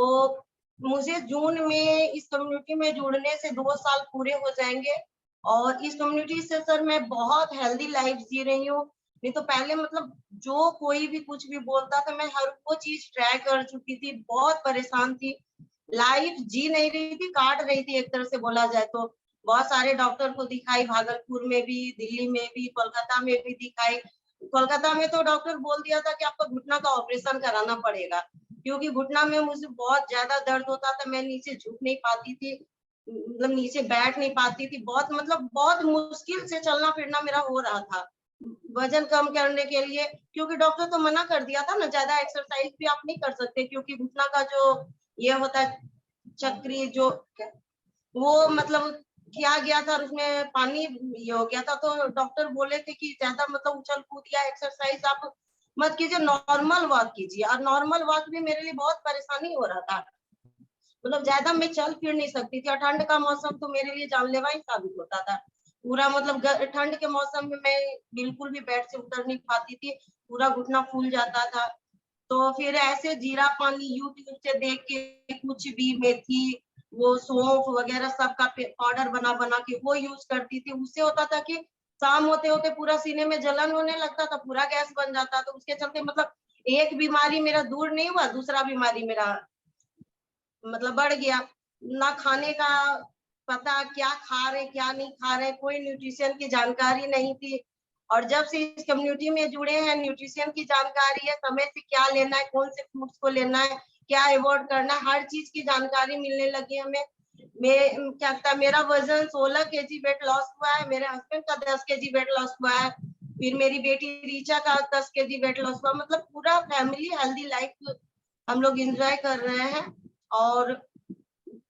मुझे जून में इस कम्युनिटी में जुड़ने से 2 साल पूरे हो जाएंगे, और इस कम्युनिटी से सर मैं बहुत हेल्दी लाइफ जी रही हूँ। नहीं तो पहले मतलब जो कोई भी कुछ भी बोलता था, मैं हर वो चीज ट्राई कर चुकी थी, बहुत परेशान थी, लाइफ जी नहीं रही थी, काट रही थी एक तरह से बोला जाए तो। बहुत सारे डॉक्टर को दिखाई, भागलपुर में भी, दिल्ली में भी, कोलकाता में भी दिखाई। कोलकाता में तो डॉक्टर बोल दिया था कि आपका घुटना का ऑपरेशन कराना पड़ेगा, क्योंकि घुटना में मुझे बहुत ज्यादा दर्द होता था, मैं नीचे झुक नहीं पाती थी, मतलब नीचे बैठ नहीं पाती थी, बहुत मतलब बहुत मुश्किल से चलना फिरना मेरा हो रहा था वजन कम करने के लिए, क्योंकि डॉक्टर तो मना कर दिया था ना, ज्यादा एक्सरसाइज भी आप नहीं कर सकते, क्योंकि घुटना का जो ये होता है चक्री जो वो मतलब किया गया था, उसमें पानी ये हो गया था, तो डॉक्टर बोले थे कि ज्यादा मतलब उछल कूद या एक्सरसाइज आप मत कीजिए, नॉर्मल वॉक कीजिए। और नॉर्मल वॉक भी मेरे लिए बहुत परेशानी हो रहा था, मतलब ज्यादा मैं चल फिर नहीं सकती थी, और ठंड का मौसम तो मेरे लिए जानलेवा ही साबित होता था पूरा, मतलब ठंड के मौसम में मैं बिल्कुल भी बेड से उतर नहीं पाती थी, पूरा घुटना फूल जाता था। तो फिर ऐसे जीरा पानी यूट्यूब से देख के, कुछ भी मेथी, वो सौंफ वगैरह सबका पाउडर बना बना के वो यूज करती थी। उससे होता था कि शाम होते होते पूरा सीने में जलन होने लगता था, पूरा गैस बन जाता, तो उसके चलते मतलब एक बीमारी मेरा दूर नहीं हुआ, दूसरा बीमारी मेरा मतलब बढ़ गया। ना खाने का पता, क्या खा रहे क्या नहीं खा रहे, कोई न्यूट्रिशन की जानकारी नहीं थी। और जब से इस कम्युनिटी में जुड़े हैं, न्यूट्रिशन की जानकारी है, समय से क्या लेना है, कौन से फूड्स को लेना है, क्या अवॉइड करना है, हर चीज की जानकारी मिलने लगी हमें। मैं क्या कहता, मेरा वजन 16 केजी वेट लॉस हुआ है, मेरे हस्बैंड का 10 केजी वेट लॉस हुआ है, फिर मेरी बेटी रीचा का 10 केजी वेट लॉस हुआ, मतलब पूरा फैमिली हेल्दी लाइफ हम लोग एंजॉय कर रहे हैं। और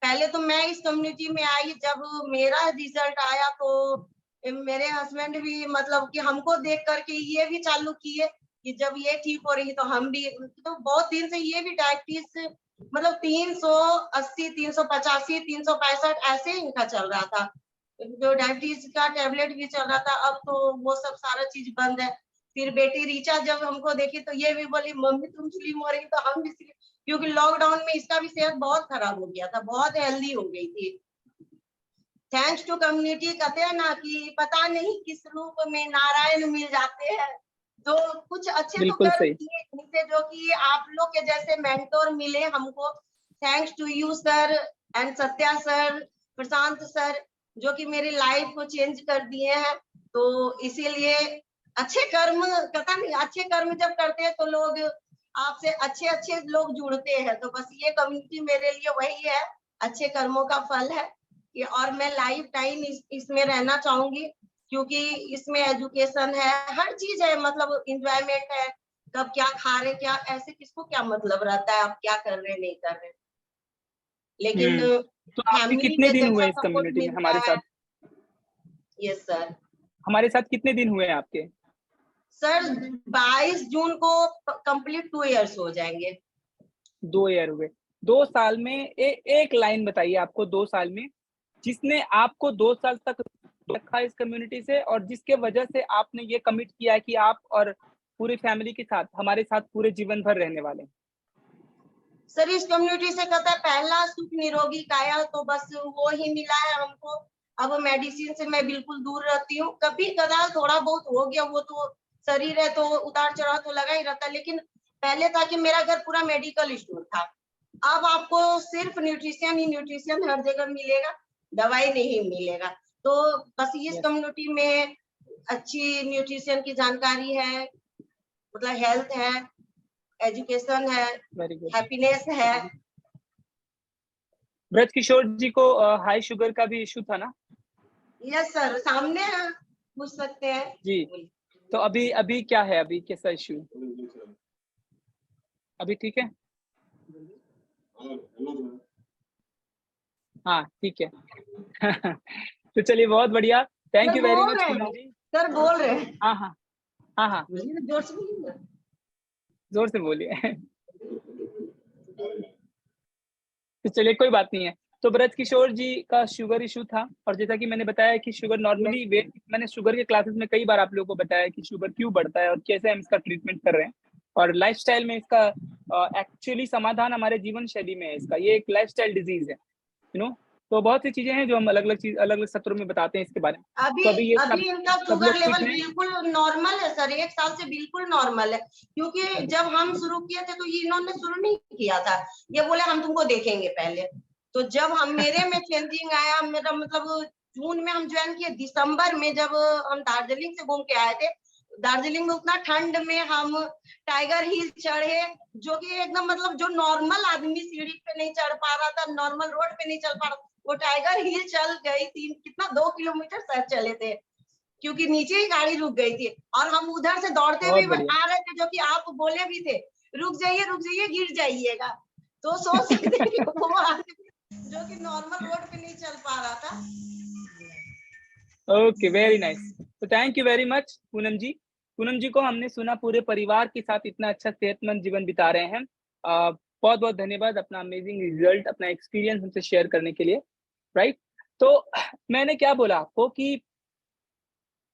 पहले तो मैं इस कम्युनिटी में आई, जब मेरा रिजल्ट आया तो मेरे हस्बैंड भी मतलब कि हमको देख करके ये भी चालू किए कि जब ये ठीक हो रही तो हम भी, तो बहुत दिन से ये भी डायबिटीज मतलब 380, 385, 365 ऐसे इनका चल रहा था, जो डायबिटीज का टेबलेट भी चल रहा था। अब तो वो सब सारा चीज बंद है। फिर बेटी रीचा जब हमको देखी तो ये भी बोली मम्मी तुम स्लिम हो रही, तो हम भी स्लिम, क्योंकि लॉकडाउन में इसका भी सेहत बहुत खराब हो गया था, बहुत हेल्दी हो गई थी। थैंक्स टू कम्युनिटी, कहते हैं ना कि पता नहीं किस रूप में नारायण मिल जाते हैं, तो कुछ अच्छे तो बिल्कुल कर्म सही। किए जिनसे, जो कि आप लोग के जैसे मेंटोर मिले हमको। Thanks to you sir and Satya sir, Prashant sir, जो कि मेरी लाइफ को चेंज कर दिए हैं। तो इसीलिए अच्छे कर्म, पता नहीं अच्छे कर्म जब करते हैं तो लोग आपसे अच्छे अच्छे लोग जुड़ते हैं, तो बस ये कम्युनिटी मेरे लिए वही है, अच्छे कर्मों का फल है। और मैं लाइफ टाइम इसमें रहना चाहूंगी, क्योंकि इसमें एजुकेशन है, हर चीज है, मतलब इंजॉयमेंट है, कब क्या खा रहे क्या, ऐसे किसको क्या मतलब रहता है आप क्या कर रहे नहीं कर रहे, लेकिन तो आपके फैमिली कितने के दिन हुए जैसा इस सपोर्ट कम्युनिटी में मिलता हमारे है। साथ? Yes sir. हमारे साथ कितने दिन हुए आपके? सर 22 जून को कंप्लीट 2 इयर्स हो जाएंगे। 2 ईयर हुए। 2 साल में एक लाइन बताइए आपको 2 साल में जिसने आपको 2 साल तक रखा इस कम्युनिटी से, और जिसके वजह से आपने ये कमिट किया है कि आप और पूरी फैमिली के साथ हमारे साथ पूरे जीवन भर रहने वाले हैं। सर इस कम्युनिटी से कहता है पहला सुख निरोगी काया, तो बस वो ही मिला है हमको। अब मेडिसिन से मैं बिल्कुल दूर रहती हूँ, कभी कदार थोड़ा बहुत हो गया, वो तो शरीर है तो उतार चढ़ाव तो लगा ही रहता है, लेकिन पहले था कि मेरा घर पूरा मेडिकल स्टोर था। अब आपको सिर्फ न्यूट्रिशन ही न्यूट्रिशन हर जगह मिलेगा, दवाई नहीं मिलेगा। तो बस इस Yes. कम्युनिटी में अच्छी न्यूट्रिशन की जानकारी है, मतलब हेल्थ है, एजुकेशन है, वेरी गुड। हैप्पीनेस है। ब्रज किशोर जी को हाई शुगर का भी इशू था ना? यस सर, सामने पूछ सकते हैं जी। तो अभी अभी क्या है, अभी कैसा इशू? अभी ठीक है? हाँ ठीक है। तो चलिए बहुत बढ़िया, थैंक सर यू वेरी बोल मच रहे पूनम हैं, जी। सर बोल रहे हैं, हाँ हाँ हाँ हाँ, जोर से बोलिए ना। जोर से बोलिए। तो चलिए कोई बात नहीं है। तो ब्रज किशोर जी का शुगर इशू था, और जैसा कि मैंने बताया कि शुगर नॉर्मली वेट, मैंने शुगर के क्लासेस में कई बार आप लोगों को बताया कि शुगर क्यों बढ़ता है और कैसे हम इसका ट्रीटमेंट कर रहे हैं, और लाइफस्टाइल में इसका एक्चुअली समाधान हमारे जीवन शैली में है इसका। ये एक लाइफस्टाइल डिजीज है, यू नो। तो बहुत सी चीजें हैं जो हम अलग अलग चीज, अलग अलग सत्रों में बताते हैं इसके बारे में। अभी तो अभी ये अभी इनका सब शुगर लोग ठीक लेवल हैं। बिल्कुल नॉर्मल है सर, 1 साल से बिल्कुल नॉर्मल है। क्योंकि जब हम शुरू किए थे तो ये इन्होंने शुरू नहीं किया था, ये बोले हम तुमको देखेंगे पहले। तो जब हम मेरे में चेंजिंग आया, मेरा मतलब जून में हम ज्वाइन किए, दिसंबर में जब हम दार्जिलिंग से घूम के आए थे, दार्जिलिंग में उतना ठंड में हम टाइगर हिल चढ़े, जो कि एकदम मतलब जो नॉर्मल आदमी सीढ़ी पे नहीं चढ़ पा रहा था, नॉर्मल रोड पे नहीं चल पा रहा, वो टाइगर हिल चल गई। 2 किलोमीटर शायद चले थे, क्योंकि नीचे ही गाड़ी रुक गई थी। और हम उधर से दौड़ते हुए बहुत बढ़िया। आ रहे थे, जो कि आप बोले भी थे, रुक जाइए गिर जाइएगा। तो सोच सकते हैं कि वो आदमी जो कि नॉर्मल रोड पे नहीं चल पा रहा था। Okay, very nice. तो thank you very much Poonam ji. Poonam ji को हमने सुना पूरे परिवार के साथ इतना अच्छा सेहतमंद जीवन बिता रहे हैं। बहुत बहुत धन्यवाद अपना अमेजिंग रिजल्ट, अपना एक्सपीरियंस हमसे शेयर करने के लिए, राइट। तो मैंने क्या बोला आपको कि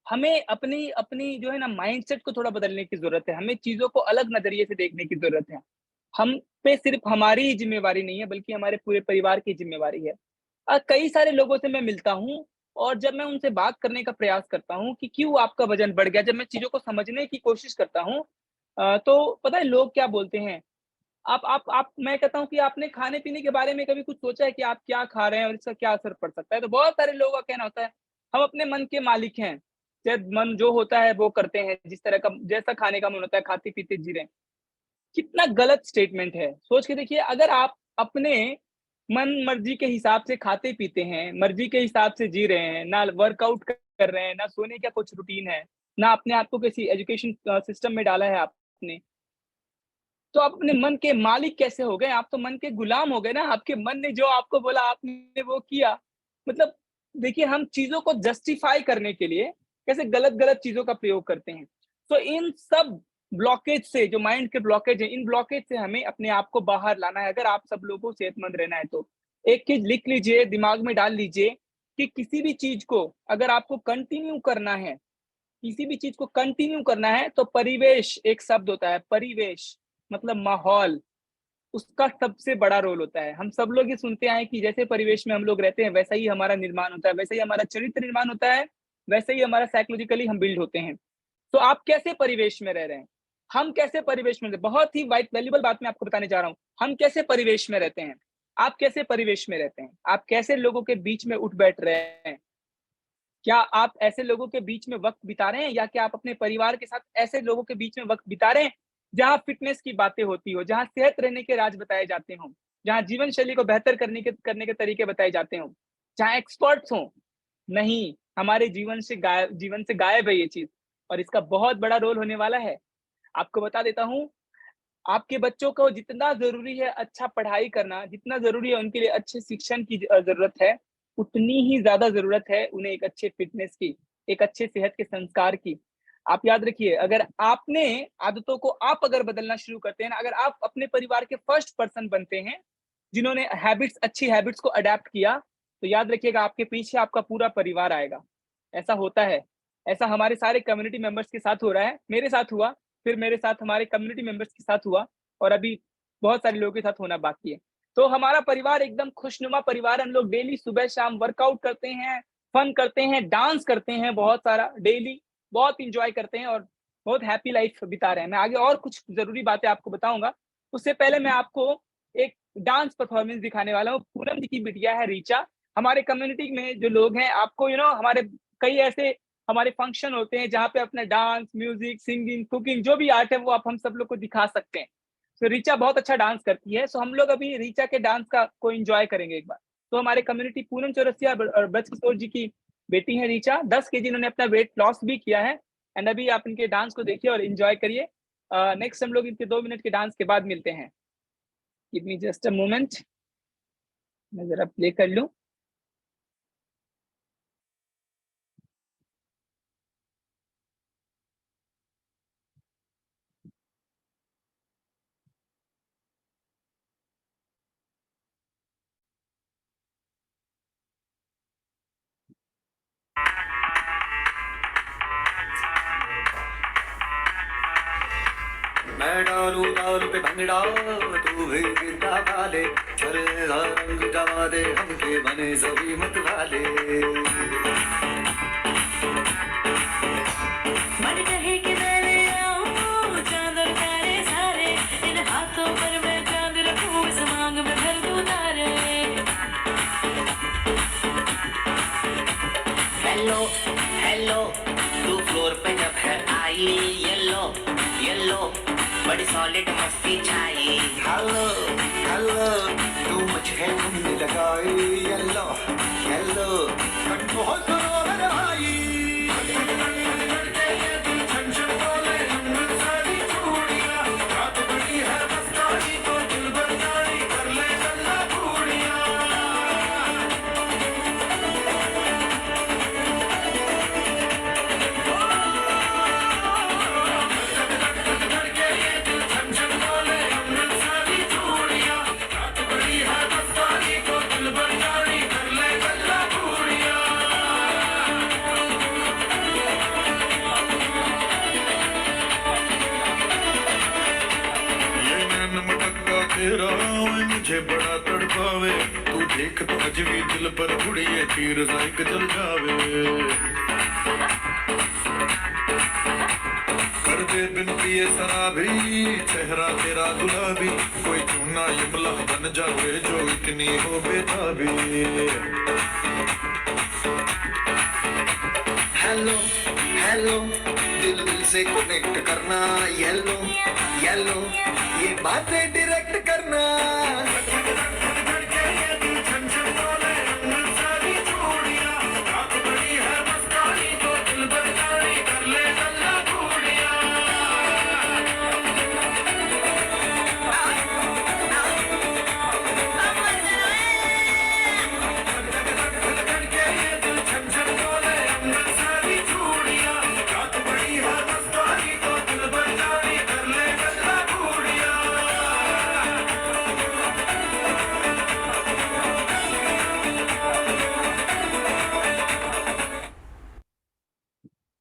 हमें अपनी अपनी जो है ना माइंडसेट को थोड़ा बदलने की जरूरत है, हमें चीजों को अलग नजरिए से देखने की जरूरत है। हम पे सिर्फ हमारी ही जिम्मेवारी नहीं है, बल्कि हमारे पूरे परिवार की जिम्मेवारी है। कई सारे लोगों से मैं मिलता हूँ, और जब मैं उनसे बात करने का प्रयास करता हूँ कि क्यों आपका वजन बढ़ गया, जब मैं चीजों को समझने की कोशिश करता हूँ, तो पता है लोग क्या बोलते हैं। आप मैं कहता हूँ कि आपने खाने पीने के बारे में कभी कुछ सोचा है कि आप क्या खा रहे हैं और इसका क्या असर पड़ सकता है। तो बहुत सारे लोगों का कहना होता है हम अपने मन के मालिक हैं, जब मन जो होता है वो करते हैं, जिस तरह का जैसा खाने का मन होता है खाते पीते जी रहे हैं। कितना गलत स्टेटमेंट है, सोच के देखिए। अगर आप अपने मन मर्जी के हिसाब से खाते पीते हैं, मर्जी के हिसाब से जी रहे हैं, ना वर्कआउट कर रहे हैं, ना सोने का कुछ रूटीन है, ना अपने आप को किसी एजुकेशन सिस्टम में डाला है आपने, तो आप अपने मन के मालिक कैसे हो गए? आप तो मन के गुलाम हो गए ना। आपके मन ने जो आपको बोला आपने वो किया। मतलब देखिए, हम चीजों को जस्टिफाई करने के लिए कैसे गलत गलत चीजों का प्रयोग करते हैं। तो इन सब ब्लॉकेज से, जो माइंड के ब्लॉकेज है, इन ब्लॉकेज से हमें अपने आप को बाहर लाना है। अगर आप सब लोगों को सेहतमंद रहना है तो एक चीज लिख लीजिए, दिमाग में डाल लीजिए कि किसी भी चीज को अगर आपको कंटिन्यू करना है, किसी भी चीज को कंटिन्यू करना है, तो परिवेश एक शब्द होता है, परिवेश मतलब माहौल, उसका सबसे बड़ा रोल होता है। हम सब लोग ये सुनते आए कि जैसे परिवेश में हम लोग रहते हैं वैसा ही हमारा निर्माण होता है, वैसे ही हमारा चरित्र निर्माण होता है, वैसे ही हमारा साइकोलॉजिकली हम बिल्ड होते हैं। तो आप कैसे परिवेश में रह रहे हैं, हम कैसे परिवेश में, बहुत ही वाइट वैल्यूबल बात मैं आपको बताने जा रहा हूँ। हम कैसे परिवेश में रहते हैं, आप कैसे परिवेश में रहते हैं, आप कैसे लोगों के बीच में उठ बैठ रहे हैं। क्या आप ऐसे लोगों के बीच में वक्त बिता रहे हैं, या क्या आप अपने परिवार के साथ ऐसे लोगों के बीच में वक्त बिता रहे हैं जहां फिटनेस की बातें होती हो, जहां सेहत रहने के राज बताए जाते हो, जहां जीवन शैली को बेहतर करने के तरीके बताए जाते हो, जहां एक्सपर्ट्स हो? नहीं, हमारे जीवन से गायब है ये चीज, और इसका बहुत बड़ा रोल होने वाला है। आपको बता देता हूँ, आपके बच्चों को जितना ज़रूरी है अच्छा पढ़ाई करना, जितना ज़रूरी है उनके लिए अच्छे शिक्षण की ज़रूरत है, उतनी ही ज़्यादा ज़रूरत है उन्हें एक अच्छे फ़िटनेस की, एक अच्छे सेहत के संस्कार की। आप याद रखिए, अगर आपने आदतों को आप अगर बदलना शुरू करते हैं ना, अगर आप अपने परिवार के फर्स्ट पर्सन बनते हैं, जिन्होंने अच्छी हैबिट्स को अडॉप्ट किया, तो याद रखिएगा आपके पीछे आपका पूरा परिवार आएगा। ऐसा होता है, ऐसा हमारे सारे कम्युनिटी मेंबर्स के साथ हो रहा है, मेरे साथ हुआ, फिर मेरे साथ हमारे कम्युनिटी मेंबर्स के साथ हुआ, और अभी बहुत सारे लोगों के साथ होना बाकी है। तो हमारा परिवार एकदम खुशनुमा परिवार है। हम लोग डेली सुबह शाम वर्कआउट करते हैं, फन करते हैं, डांस करते हैं बहुत सारा डेली, बहुत एंजॉय करते हैं और बहुत हैप्पी लाइफ बिता रहे हैं। मैं आगे और कुछ ज़रूरी बातें आपको बताऊँगा, उससे पहले मैं आपको एक डांस परफॉर्मेंस दिखाने वाला हूँ। पूनम जी की बिटिया है रीचा। हमारे कम्युनिटी में जो लोग हैं, आपको हमारे कई ऐसे हमारे फंक्शन होते हैं जहाँ पे अपना डांस, म्यूजिक, सिंगिंग, कुकिंग जो भी आर्ट है वो आप हम सब लोग को दिखा सकते हैं। तो रीचा बहुत अच्छा डांस करती है, सो हम लोग अभी रीचा के डांस का को एंजॉय करेंगे एक बार। तो हमारे कम्युनिटी पूनम चौरसिया और ब्रज किशोर जी की बेटी है रीचा, 10 केजी इन्होंने अपना वेट लॉस भी किया है। एंड अभी आप इनके डांस को देखिए और एंजॉय करिए। नेक्स्ट हम लोग इनके 2 मिनट के डांस के बाद मिलते हैं। Give me just a moment, मैं जरा प्ले कर लूं। मैं डालूं ताल पे भंगड़ा तू भी गिरता वाले चले रंग जमा दे हमके बने सभी मत वाले मन कहे कि मैं ले आऊं चांद और तारे सारे इन हाथों पर मैं चांद रखूं इस मांग में भर दूं तारे हेलो हेलो तू फ्लोर पे जब है आई येलो येलो बड़ी सॉलिड मस्ती छाई हेलो हेलो तू मुझे घूमने लगाई येलो येलो कंट्रोल करो मेरे भाई मुझे बड़ा तड़पावे तू देख तो अज भी दिल पर उड़िए तीर साइक चल जावे कर दे बिन पिए शराबी चेहरा तेरा गुलाबी कोई क्यों ना यमला बन जावे जो इतनी हो बेताबी हेलो हेलो दिल दिल से कनेक्ट करना येलो येलो ये बातें डायरेक्ट करना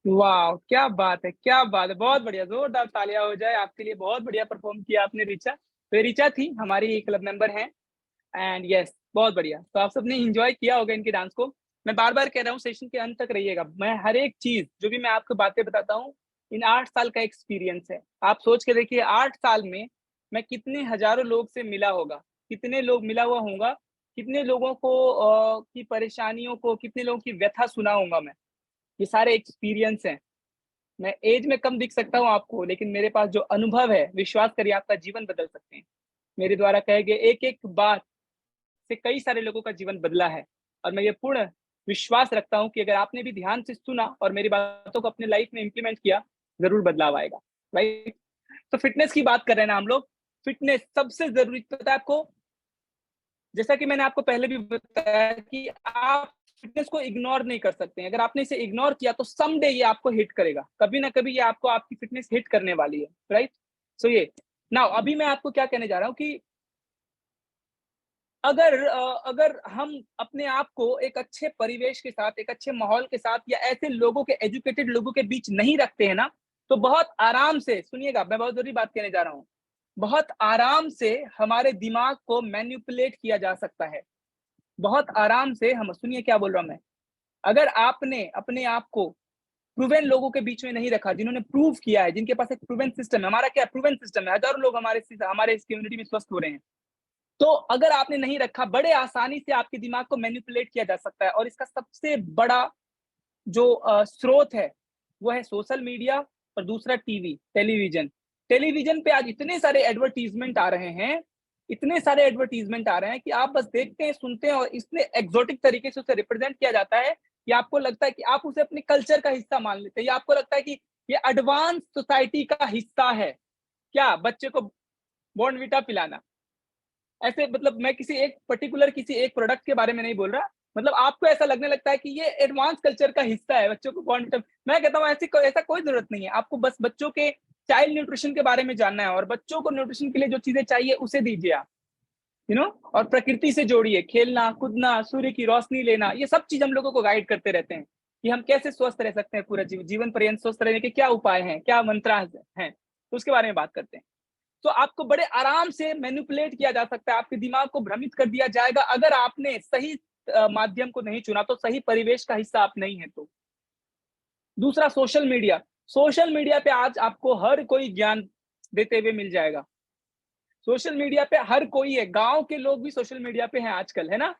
वाह, क्या बात है, क्या बात है, बहुत बढ़िया, जोरदार तालियां हो जाए आपके लिए। बहुत बढ़िया परफॉर्म किया आपने ऋचा। तो ये ऋचा थी, हमारी क्लब मेंबर हैं एंड यस बहुत बढ़िया। तो आप सबने एंजॉय किया होगा इनके डांस को। मैं बार बार कह रहा हूँ सेशन के अंत तक रहिएगा। मैं हर एक चीज जो भी मैं आपको बातें बताता हूँ इन 8 साल का एक्सपीरियंस है। आप सोच के देखिए 8 साल में मैं कितने हजारों लोग से मिला होगा, कितने लोग मिला हुआ होगा, कितने लोगों को की परेशानियों को, कितने लोगों की व्यथा सुना होगा मैं। ये सारे एक्सपीरियंस हैं। मैं एज में कम दिख सकता हूँ आपको, लेकिन मेरे पास जो अनुभव है, विश्वास करिए आपका जीवन बदल सकते हैं। मेरे द्वारा कहे गए एक एक बात से कई सारे लोगों का जीवन बदला है और मैं ये पूर्ण विश्वास रखता हूँ कि अगर आपने भी ध्यान से सुना और मेरी बातों को अपने लाइफ में इंप्लीमेंट किया, जरूर बदलाव आएगा। राइट। तो फिटनेस की बात कर रहे हैं ना हम लोग। फिटनेस सबसे जरूरी पता है आपको, जैसा कि मैंने आपको पहले भी बताया कि आप फिटनेस को इग्नोर नहीं कर सकते हैं। अगर आपने इसे इग्नोर किया तो समडे ये आपको हिट करेगा, कभी ना कभी ये आपको आपकी फिटनेस हिट करने वाली है। राइट। सो ये नाउ अभी मैं आपको क्या कहने जा रहा हूँ कि अगर हम अपने आप को एक अच्छे परिवेश के साथ, एक अच्छे माहौल के साथ या ऐसे लोगों के, एजुकेटेड लोगों के बीच नहीं रखते हैं ना, तो बहुत आराम से सुनिएगा, मैं बहुत जरूरी बात कहने जा रहा हूँ, बहुत आराम से हमारे दिमाग को मैनिपुलेट किया जा सकता है। बहुत आराम से हम, सुनिए क्या बोल रहा हूं मैं। अगर आपने अपने आप को प्रूवन लोगों के बीच में नहीं रखा, जिन्होंने प्रूव किया है, जिनके पास एक प्रूवन सिस्टम है, हमारा क्या प्रूवन सिस्टम है, हजारों लोग हमारे इस कम्युनिटी में स्वस्थ हो रहे हैं। तो अगर आपने नहीं रखा, बड़े आसानी से आपके दिमाग को मैनिपुलेट किया जा सकता है। और इसका सबसे बड़ा जो स्रोत है वो है सोशल मीडिया और दूसरा टीवी, टेलीविजन। टेलीविजन पे आज इतने सारे एडवर्टीजमेंट आ रहे हैं, इतने सारे एडवर्टीजमेंट आ रहे हैं कि आप बस देखते हैं, सुनते हैं और इतने एक्सोटिक तरीके से उसे रिप्रेजेंट किया जाता है कि आपको लगता है कि आप उसे अपने कल्चर का हिस्सा मान लेते हैं, या आपको लगता है कि ये एडवांस सोसाइटी का हिस्सा है। क्या बच्चे को बॉर्नविटा पिलाना, ऐसे मतलब मैं किसी एक पर्टिकुलर किसी एक प्रोडक्ट के बारे में नहीं बोल रहा, मतलब आपको ऐसा लगने लगता है कि ये एडवांस कल्चर का हिस्सा है बच्चों को बॉर्नविटा। मैं कहता हूँ ऐसा कोई जरूरत नहीं है। आपको बस बच्चों के चाइल्ड न्यूट्रिशन के बारे में जानना है और बच्चों को न्यूट्रिशन के लिए जो चीजें चाहिए उसे दीजिए आप, और प्रकृति से जोड़िए, खेलना कूदना, सूर्य की रोशनी लेना, ये सब चीज हम लोगों को गाइड करते रहते हैं कि हम कैसे स्वस्थ रह सकते हैं पूरा जीवन पर्यंत। स्वस्थ रहने के क्या उपाय हैं, क्या मंत्र हैं। तो उसके बारे में बात करते हैं। तो आपको बड़े आराम से मैनिपुलेट किया जा सकता है, आपके दिमाग को भ्रमित कर दिया जाएगा अगर आपने सही माध्यम को नहीं चुना, तो सही परिवेश का हिस्सा आप नहीं है तो। दूसरा, सोशल मीडिया। सोशल मीडिया पे आज आपको हर कोई ज्ञान देते हुए मिल जाएगा। सोशल मीडिया पे हर कोई है, गाँव के लोग भी सोशल मीडिया पे हैं आजकल, है ना?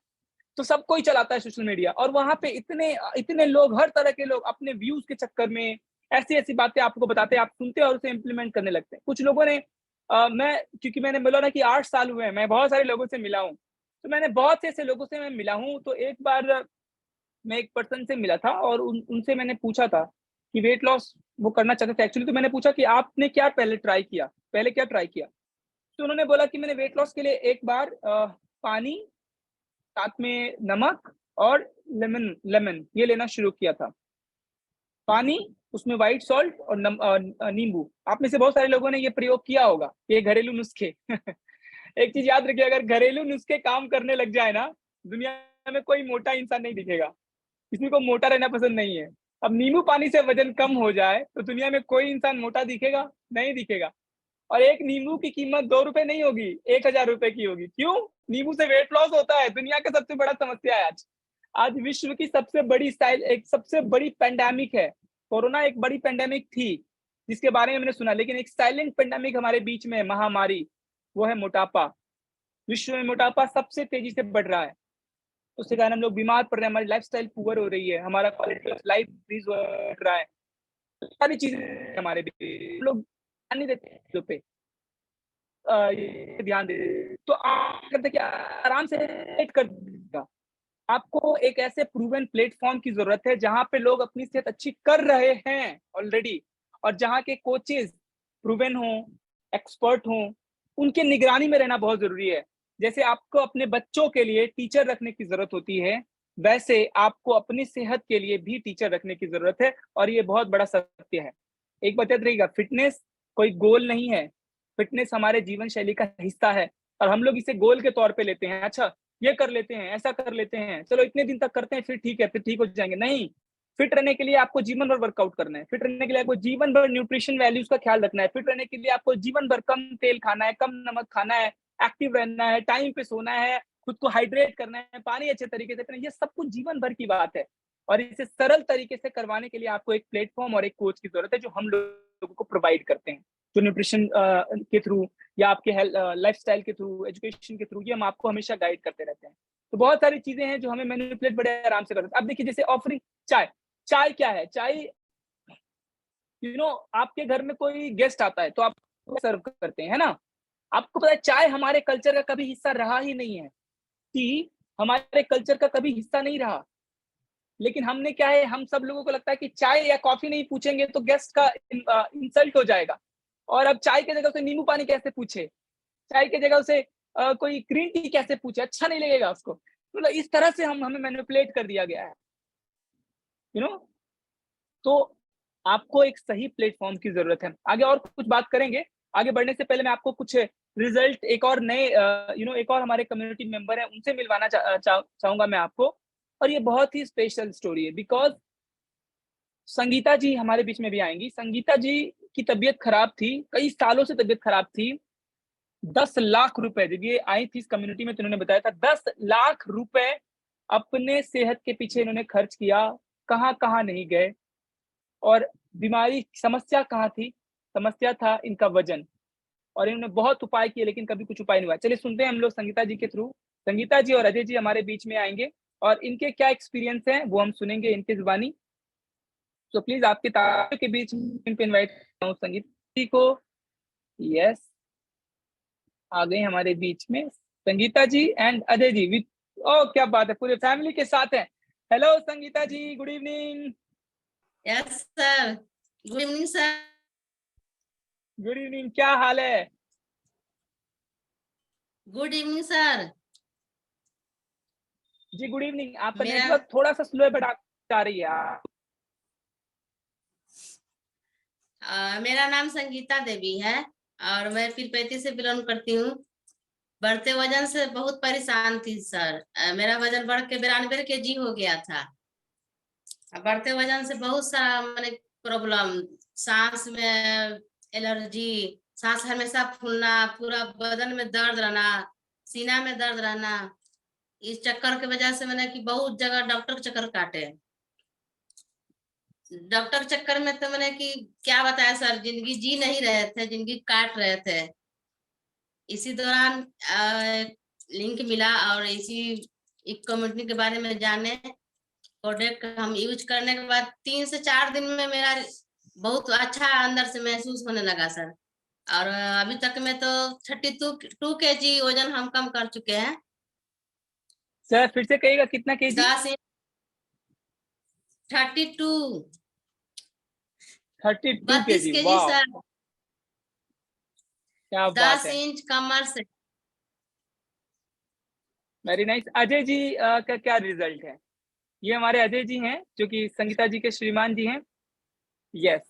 तो सब कोई चलाता है सोशल मीडिया, और वहाँ पे इतने लोग, हर तरह के लोग अपने व्यूज के चक्कर में ऐसी-ऐसी बातें आपको बताते हैं, आप सुनते हैं और उसे इम्प्लीमेंट करने लगते हैं। कुछ लोगों ने क्योंकि मैंने बोला ना कि 8 साल हुए हैं, मैं बहुत सारे लोगों से मिला हूँ। तो मैंने बहुत से ऐसे लोगों से मैं मिला हूँ, तो एक बार मैं एक पर्सन से मिला था और उनसे मैंने पूछा था कि वेट लॉस वो करना चाहते थे एक्चुअली। तो मैंने पूछा कि आपने क्या पहले क्या ट्राई किया? तो उन्होंने बोला कि मैंने वेट लॉस के लिए एक बार पानी, साथ में नमक और लेमन ये लेना शुरू किया था। पानी, उसमें व्हाइट सॉल्ट और नींबू। आप में से बहुत सारे लोगों ने ये प्रयोग किया होगा, ये घरेलू नुस्खे। एक चीज़ याद रखिए, अगर घरेलू नुस्खे काम करने लग जाए ना, दुनिया में कोई मोटा इंसान नहीं दिखेगा। किसी को मोटा रहना पसंद नहीं है। अब नींबू पानी से वज़न कम हो जाए, तो दुनिया में कोई इंसान मोटा दिखेगा? नहीं दिखेगा। और एक नींबू की कीमत ₹2 नहीं होगी, 1000 रुपए की होगी। क्यों? नींबू से वेट लॉस होता है, दुनिया का सबसे बड़ा समस्या है आज। आज विश्व की सबसे बड़ी पैंडेमिक है। कोरोना एक बड़ी पैंडेमिक थी, जिसके बारे में मैंने सुना, लेकिन एक साइलेंट पैंडेमिक हमारे बीच में है, महामारी, वो है मोटापा। विश्व में मोटापा सबसे तेज़ी से बढ़ रहा है। उसके कारण हम लोग बीमार पड़ रहे हैं, हमारी लाइफ़स्टाइल पुअर हो रही है, हमारा क्वालिटी ऑफ लाइफ डिक्रीज़ हो रहा है। सारी चीज़ें हमारे बीच लोग ध्यान नहीं देते चीज़ों पे। ये ध्यान दे, तो आप करते क्या, आराम से सेट कर देगा। आपको एक ऐसे प्रूवन प्लेटफ़ॉर्म की ज़रूरत है जहाँ पे लोग अपनी सेहत अच्छी कर रहे हैं ऑलरेडी, और जहाँ के कोचेज़ प्रूवन हों, एक्सपर्ट हों, उनके निगरानी में रहना बहुत ज़रूरी है। जैसे आपको अपने बच्चों के लिए टीचर रखने की ज़रूरत होती है, वैसे आपको अपनी सेहत के लिए भी टीचर रखने की ज़रूरत है, और ये बहुत बड़ा सत्य है। एक बात याद रखिएगा, फ़िटनेस कोई गोल नहीं है, फ़िटनेस हमारे जीवन शैली का हिस्सा है, और हम लोग इसे गोल के तौर पे लेते हैं। अच्छा, ये कर लेते हैं, ऐसा कर लेते हैं, चलो इतने दिन तक करते हैं, फिर ठीक है, फिर ठीक हो जाएँगे। नहीं, फिट रहने के लिए आपको जीवन भर वर्कआउट करना है, फिट रहने के लिए आपको जीवन भर न्यूट्रिशन वैल्यूज़ का ख्याल रखना है, फिट रहने के लिए आपको जीवन भर कम तेल खाना है, कम नमक खाना है, एक्टिव रहना है, टाइम पे सोना है, खुद को हाइड्रेट करना है, पानी अच्छे तरीके से पीना है, ये सब कुछ जीवन भर की बात है। और इसे सरल तरीके से करवाने के लिए आपको एक प्लेटफ़ॉर्म और एक कोच की ज़रूरत है, जो हम लोगों को प्रोवाइड करते हैं। जो न्यूट्रिशन के थ्रू या आपके लाइफ़स्टाइल के थ्रू, एजुकेशन के थ्रू, ये हम आपको हमेशा गाइड करते रहते हैं। तो बहुत सारी चीज़ें हैं जो हमें मैनिपुलेट बड़े आराम से कर सकते हैं। अब देखिए, जैसे ऑफरिंग चाय, चाय क्या है? चाय, आपके घर में कोई गेस्ट आता है, तो आप सर्व करते हैं, है ना? आपको पता है चाय हमारे कल्चर का कभी हिस्सा रहा ही नहीं है। टी हमारे कल्चर का कभी हिस्सा नहीं रहा। लेकिन हमने क्या है, हम सब लोगों को लगता है कि चाय या कॉफ़ी नहीं पूछेंगे तो गेस्ट का इंसल्ट हो जाएगा। और अब चाय की जगह उसे नींबू पानी कैसे पूछे? चाय की जगह उसे कोई ग्रीन टी कैसे पूछे? अच्छा नहीं लगेगा उसको। मतलब इस तरह से हमें मैनिपुलेट कर दिया गया है। यू नो तो आपको एक सही प्लेटफ़ॉर्म की ज़रूरत है। आगे और कुछ बात करेंगे। आगे बढ़ने से पहले मैं आपको कुछ रिज़ल्ट, एक और नए एक और हमारे कम्युनिटी मेंबर हैं, उनसे मिलवाना चाहूँगा मैं आपको। और ये बहुत ही स्पेशल स्टोरी है, बिकॉज़ संगीता जी हमारे बीच में भी आएँगी। संगीता जी की तबीयत खराब थी, कई सालों से तबीयत खराब थी। 10 लाख रुपए जब ये आई थी इस कम्युनिटी में, तो इन्होंने बताया था 10 लाख रुपए अपने सेहत के पीछे इन्होंने खर्च किया, कहाँ-कहाँ नहीं गए। और समस्या कहाँ थी? समस्या था इनका वज़न, और इन्होंने बहुत उपाय किए, लेकिन कभी कुछ उपाय नहीं हुआ। चलिए सुनते हैं हम लोग संगीता जी के थ्रू। संगीता जी और अजय जी हमारे बीच में आएँगे, और इनके क्या एक्सपीरियंस हैं, वो हम सुनेंगे इनकी ज़ुबानी। तो प्लीज़ आपकी तालियों के बीच इन पे इनवाइट करता हूँ संगीता जी को। यस, आ गई हमारे बीच में Sangeeta ji and Ajay ji with, oh क्या बात है, पूरे फैमिली के साथ हैं। Hello Sangeeta ji, good evening. Yes sir, good evening sir. Good evening, क्या हाल है? Good evening sir. जी गुड इवनिंग। आपका मेरा नेटवर्क थोड़ा सा स्लो है, बट आ रही है आप। मेरा नाम संगीता देवी है और मैं पीरपैंती से बिलोंग करती हूँ। बढ़ते वजन से बहुत परेशान थी सर। मेरा वजन बढ़ के 92 kg हो गया था। बढ़ते वजन से बहुत सारा मैंने प्रॉब्लम, सांस में एलर्जी, सांस हमेशा फूलना, पूरा बदन में दर्द रहना, सीना में दर्द रहना। इस चक्कर की वजह से मैंने कि बहुत जगह डॉक्टर के चक्कर काटे। डॉक्टर के चक्कर में तो मैंने कि क्या बताया सर, जिंदगी जी नहीं रहे थे, जिंदगी काट रहे थे। इसी दौरान लिंक मिला और इसी एक कम्युनिटी के बारे में जाने। प्रोडक्ट हम यूज करने के बाद 3 से 4 दिन में मेरा बहुत अच्छा अंदर से महसूस होने लगा सर। और अभी तक में तो 32 kg वजन हम कम कर चुके हैं। सर फिर से कहिएगा, कितना केजी? 32 32 32 केजी। kg वाह, सर, क्या बात 10 है, इंच कमर से। Very nice. अजय जी का क्या रिजल्ट है? ये हमारे अजय जी हैं जो कि संगीता जी के श्रीमान जी हैं। यस,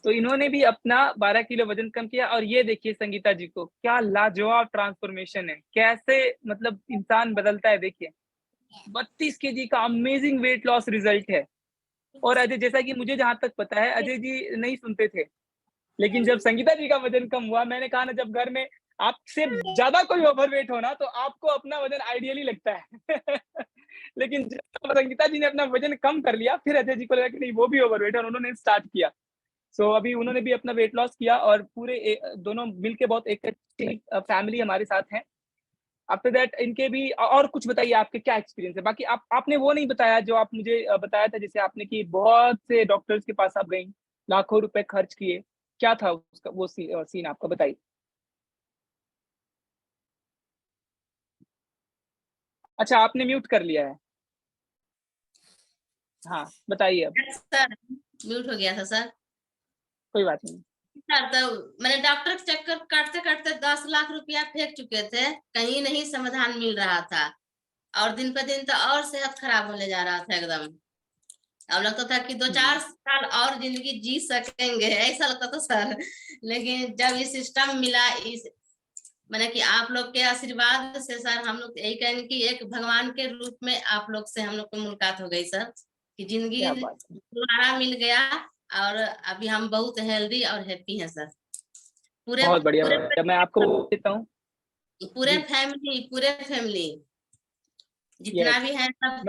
तो इन्होंने भी अपना 12 किलो वजन कम किया और ये देखिए संगीता जी को, क्या लाजवाब ट्रांसफॉर्मेशन है, कैसे मतलब इंसान बदलता है। देखिए 32 केजी का अमेजिंग वेट लॉस रिजल्ट है। और अजय, जैसा कि मुझे जहां तक पता है, अजय जी नहीं सुनते थे, लेकिन जब संगीता जी का वजन कम हुआ, मैंने कहा ना, जब घर में आपसे ज्यादा कोई ओवरवेट हो ना, तो आपको अपना वजन आइडियली लगता है लेकिन जब संगीता जी ने अपना वजन कम कर लिया, फिर अजय जी को लगा कि नहीं, वो भी ओवरवेट है, और उन्होंने स्टार्ट किया। सो अभी उन्होंने भी अपना वेट लॉस किया और पूरे दोनों मिलके बहुत एक अच्छी फैमिली हमारे साथ है। आफ्टर दैट इनके भी और कुछ बताइए, आपके क्या एक्सपीरियंस है? बाकी आपने वो नहीं बताया जो आप मुझे बताया था, जैसे आपने कि बहुत से डॉक्टर्स के पास आप गई, लाखों रुपए खर्च किए, क्या था उसका वो सीन आपका, बताइए। अच्छा, आपने म्यूट कर लिया है। हाँ, बताइए अब। सर म्यूट हो गया था सर। कोई बात नहीं। सर तो मैंने डॉक्टर के चक्कर काटते काटते 10 लाख रुपया फेंक चुके थे, कहीं नहीं समाधान मिल रहा था। और दिन पे दिन तो और सेहत खराब होने जा रहा था एकदम। अब लगता था कि 2-4 साल और जिंदगी जी सकेंगे, ऐसा लगता था सर। लेकिन जब ये सिस्टम मिला, इस मैंने कि आप लोग के आशीर्वाद से सर, हम लोग यही कहेंगे कि एक भगवान के रूप में आप लोग से हम लोग को मुलाकात हो गई सर, कि जिंदगी क्या बात है, दोबारा मिल गया। और अभी हम बहुत हेल्दी और हैप्पी हैं सर। पूरे बहुत बढ़िया। पूरे मैं आपको देता हूँ पूरे जी। फैमिली यस, जितना भी है सब।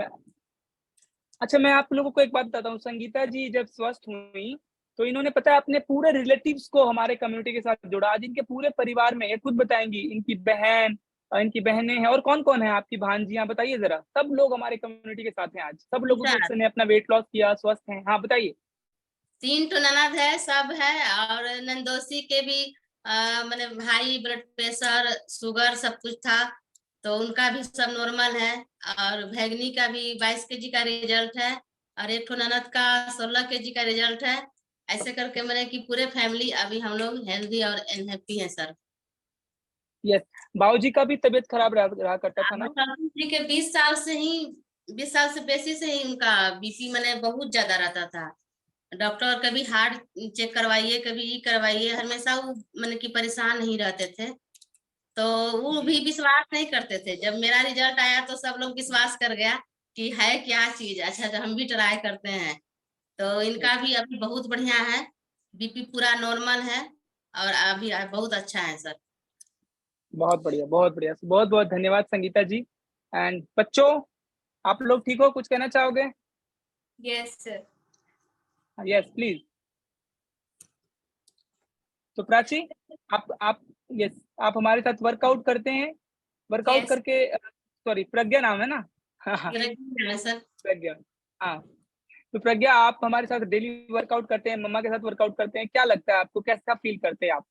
अच्छा, मैं आप लोगों को एक बात बताता हूँ। संगीता जी जब स्वस्थ हुई, तो इन्होंने पता है अपने पूरे रिलेटिव्स को हमारे कम्युनिटी के साथ जोड़ा। आज इनके पूरे परिवार में, ये खुद बताएंगी, इनकी बहन, इनकी बहनें हैं, और कौन कौन है आपकी भांजियां, बताइए जरा। सब लोग हमारे कम्युनिटी के साथ हैं आज, सब लोगों सर ने अपना वेट लॉस किया, स्वस्थ हैं। हाँ, बताइए। 3 तो ननद है, सब है। और नंदोसी के भी मैंने हाई ब्लड प्रेशर, शुगर सब कुछ था, तो उनका भी सब नॉर्मल है। और भैगनी का भी 22 kg का रिजल्ट है। और एक तो ननद का 16 kg का रिजल्ट है। ऐसे करके मैंने कि पूरे फैमिली अभी हम लोग हेल्दी और हैप्पी हैं सर। यस, बाबूजी का भी तबीयत खराब रहा करता था ना? जी के 20 साल से बेसी से ही उनका बीपी मैंने बहुत ज्यादा रहता था। डॉक्टर कभी हार्ट चेक करवाइए, कभी ये करवाइए, हमेशा वो मैंने कि परेशान नहीं रहते थे। तो वो भी विश्वास नहीं करते थे। जब मेरा रिजल्ट आया तो सब लोग विश्वास कर गया कि है क्या चीज, अच्छा तो हम भी ट्राई करते हैं। तो इनका भी अभी बहुत बढ़िया है, बीपी पूरा नॉर्मल है और अभी बहुत अच्छा है सर। बहुत बढ़िया, बहुत बढ़िया, बहुत बहुत धन्यवाद संगीता जी। एंड बच्चों, आप लोग ठीक हो? कुछ कहना चाहोगे? Yes sir. Yes please. तो प्राची, आप यस, आप हमारे साथ वर्कआउट करते हैं, वर्कआउट Yes. करके, सॉरी, प्रज्ञा नाम है ना? हाँ, सर प्रज्ञा। हाँ, तो प्रज्ञा, आप हमारे साथ डेली वर्कआउट करते हैं, मम्मा के साथ वर्कआउट करते हैं, क्या लगता है आपको, कैसा फील करते हैं आप?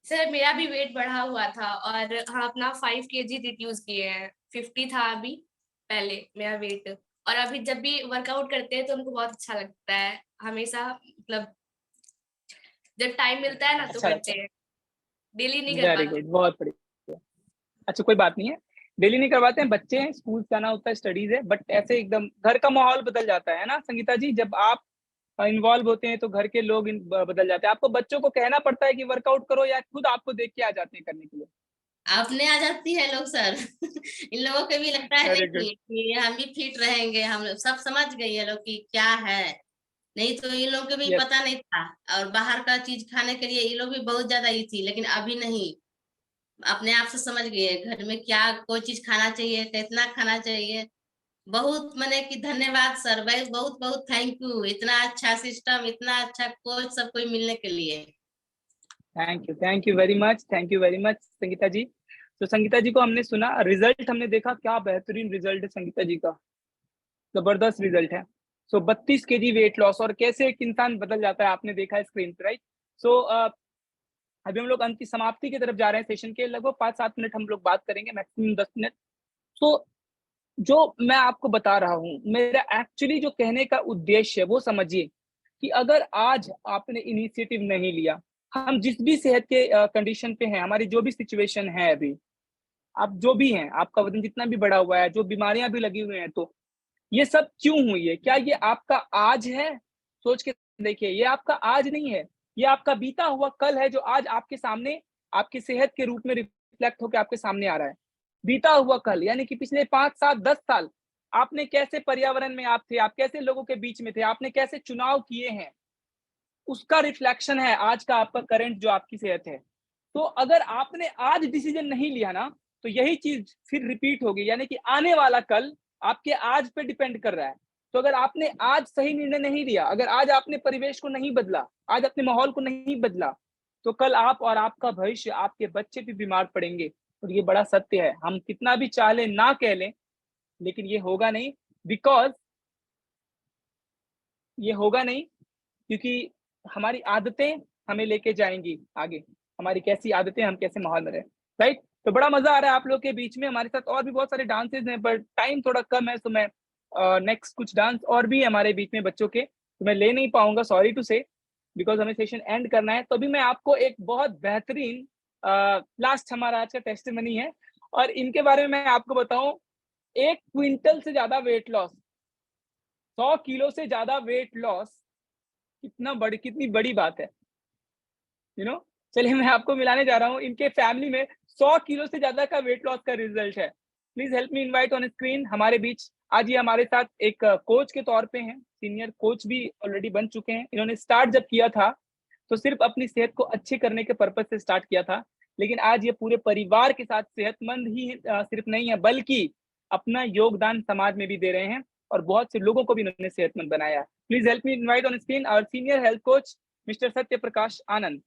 सर मेरा भी वेट बढ़ा हुआ था और हम अपना 5 kg रिड्यूस किए हैं। 50 था अभी पहले मेरा वेट। और अभी जब भी वर्कआउट करते हैं तो हमको बहुत अच्छा लगता है। हमेशा मतलब जब टाइम मिलता है ना तो अच्छा करते लगता हैं, डेली नहीं है, कर वेरी पाते। गुड, बहुत बढ़िया। अच्छा, कोई बात नहीं है, डेली नहीं करवाते हैं, बच्चे हैं, स्कूल जाना होता है, स्टडीज है, बट ऐसे एकदम घर का माहौल बदल जाता है ना संगीता जी, जब आप इन्वॉल्व होते हैं तो घर के लोग बदल जाते हैं। आपको बच्चों को कहना पड़ता है कि वर्कआउट करो, या खुद आपको देख के आ जाते हैं करने के लिए? अपने आ जाती है लोग सर इन लोगों को भी लगता है वेरी गुड। कि हम भी फिट रहेंगे। हम लोग सब समझ गई है लोग कि क्या है। नहीं तो ये लोग को भी Yes. पता नहीं था, और बाहर का चीज खाने के लिए ये लोग भी बहुत ज्यादा ई थी, लेकिन अभी नहीं, अपने आप से समझ गए घर में क्या कोई चीज खाना चाहिए, कितना खाना चाहिए। बहुत मैंने कि धन्यवाद सर भाई, बहुत बहुत थैंक यू, इतना अच्छा सिस्टम, इतना अच्छा कोच सब कोई मिलने के लिए। Thank you very much, thank you very much Sangeeta ji. तो संगीता जी को हमने सुना, रिजल्ट हमने देखा, क्या बेहतरीन रिजल्ट है संगीता जी का, जबरदस्त रिजल्ट है। सो 32 kg वेट लॉस, और कैसे एक इंसान बदल जाता है आपने देखा है स्क्रीन पे, राइट। सो अभी हम लोग अंत की समाप्ति की तरफ जा रहे हैं सेशन के, लगभग 5-7 मिनट हम लोग बात करेंगे, मैक्सिमम 10 मिनट। तो जो मैं आपको बता रहा हूँ, मेरा एक्चुअली जो कहने का उद्देश्य है वो समझिए कि अगर आज आपने इनिशिएटिव नहीं लिया, हम जिस भी सेहत के कंडीशन पे हैं, हमारी जो भी सिचुएशन है अभी, आप जो भी हैं, आपका वजन जितना भी बढ़ा हुआ है, जो बीमारियां भी लगी हुई हैं, तो ये सब क्यों हुई है? क्या ये आपका आज है? सोच के देखिए, ये आपका आज नहीं है, ये आपका बीता हुआ कल है, जो आज आपके सामने आपकी सेहत के रूप में रिफ्लेक्ट होकर आपके सामने आ रहा है। बीता हुआ कल यानी कि पिछले 5, 7, 10 साल आपने कैसे पर्यावरण में आप थे, आप कैसे लोगों के बीच में थे, आपने कैसे चुनाव किए हैं, उसका रिफ्लेक्शन है आज का आपका करंट जो आपकी सेहत है। तो अगर आपने आज डिसीजन नहीं लिया ना, तो यही चीज फिर रिपीट होगी, यानी कि आने वाला कल आपके आज पे डिपेंड कर रहा है। तो अगर आपने आज सही निर्णय नहीं लिया, अगर आज आपने परिवेश को नहीं बदला, आज अपने माहौल को नहीं बदला, तो कल आप और आपका भविष्य, आपके बच्चे भी बीमार पड़ेंगे। और ये बड़ा सत्य है, हम कितना भी चाह लें ना कह लें, लेकिन ये होगा नहीं, बिकॉज ये होगा नहीं क्योंकि हमारी आदतें हमें लेके जाएंगी आगे, हमारी कैसी आदतें, हम कैसे माहौल में रहे, राइट। तो बड़ा मजा आ रहा है आप लोग के बीच में, हमारे साथ और भी बहुत सारे डांसेस हैं, पर टाइम थोड़ा कम है, तो मैं नेक्स्ट कुछ डांस और भी है हमारे बीच में बच्चों के, तो मैं ले नहीं पाऊंगा, सॉरी टू से, बिकॉज हमें सेशन एंड करना है। तो अभी मैं आपको एक बहुत बेहतरीन लास्ट हमारा आज का टेस्टिमनी है, और इनके बारे में मैं आपको बताऊं, 1 क्विंटल से ज्यादा वेट लॉस, 100 किलो से ज्यादा वेट लॉस, कितनी बड़ी बात है, यू नो। चलिए मैं आपको मिलाने जा रहा हूँ, इनके फैमिली में 100 किलो से ज्यादा का वेट लॉस का रिजल्ट है। Please help me invite on screen हमारे बीच आज ये हमारे साथ एक कोच के तौर पे हैं, सीनियर कोच भी ऑलरेडी बन चुके हैं। इन्होंने स्टार्ट जब किया था तो सिर्फ अपनी सेहत को अच्छी करने के पर्पज से स्टार्ट किया था, लेकिन आज ये पूरे परिवार के साथ सेहतमंद ही सिर्फ नहीं है, बल्कि अपना योगदान समाज में भी दे रहे हैं, और बहुत से लोगों को भी इन्होंने सेहतमंद बनाया। Please help me invite on screen our senior health coach mister Satya Prakash Anand.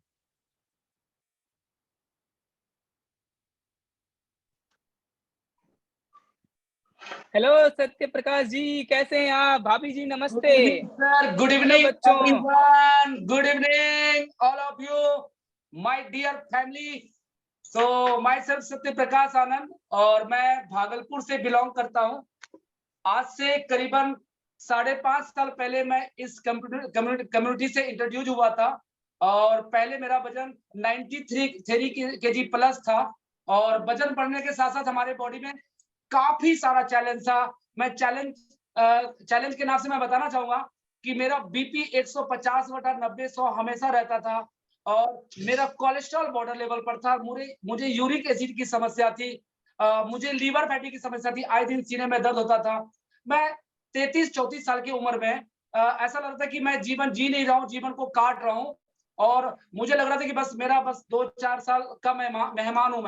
Hello Satya Prakash ji, कैसे हैं आप? भाभी जी नमस्ते। Sir, good evening everyone, good evening all of you my dear family. So myself Satya Prakash आनंद, और मैं भागलपुर से बिलोंग करता हूं। आज से करीबन 5.5 साल पहले मैं इस कम्युनिटी से इंट्रोड्यूस हुआ था, और पहले मेरा वजन 93 kg प्लस था, और वजन बढ़ने के साथ साथ हमारे बॉडी में काफी सारा चैलेंज था। मैं चैलेंज के नाम से मैं बताना चाहूंगा कि मेरा बीपी 150/90/100 हमेशा रहता था, और मेरा कोलेस्ट्रॉल बॉर्डर लेवल पर था। मुझे यूरिक एसिड की समस्या थी, मुझे लीवर फैटी की समस्या थी, आए दिन सीने में दर्द होता था। मैं 33-34 साल की उम्र में ऐसा लगता था कि मैं जीवन जी नहीं रहा हूँ, जीवन को काट रहा हूँ, और मुझे लग रहा था कि बस 2-4 साल का मेहमान हूं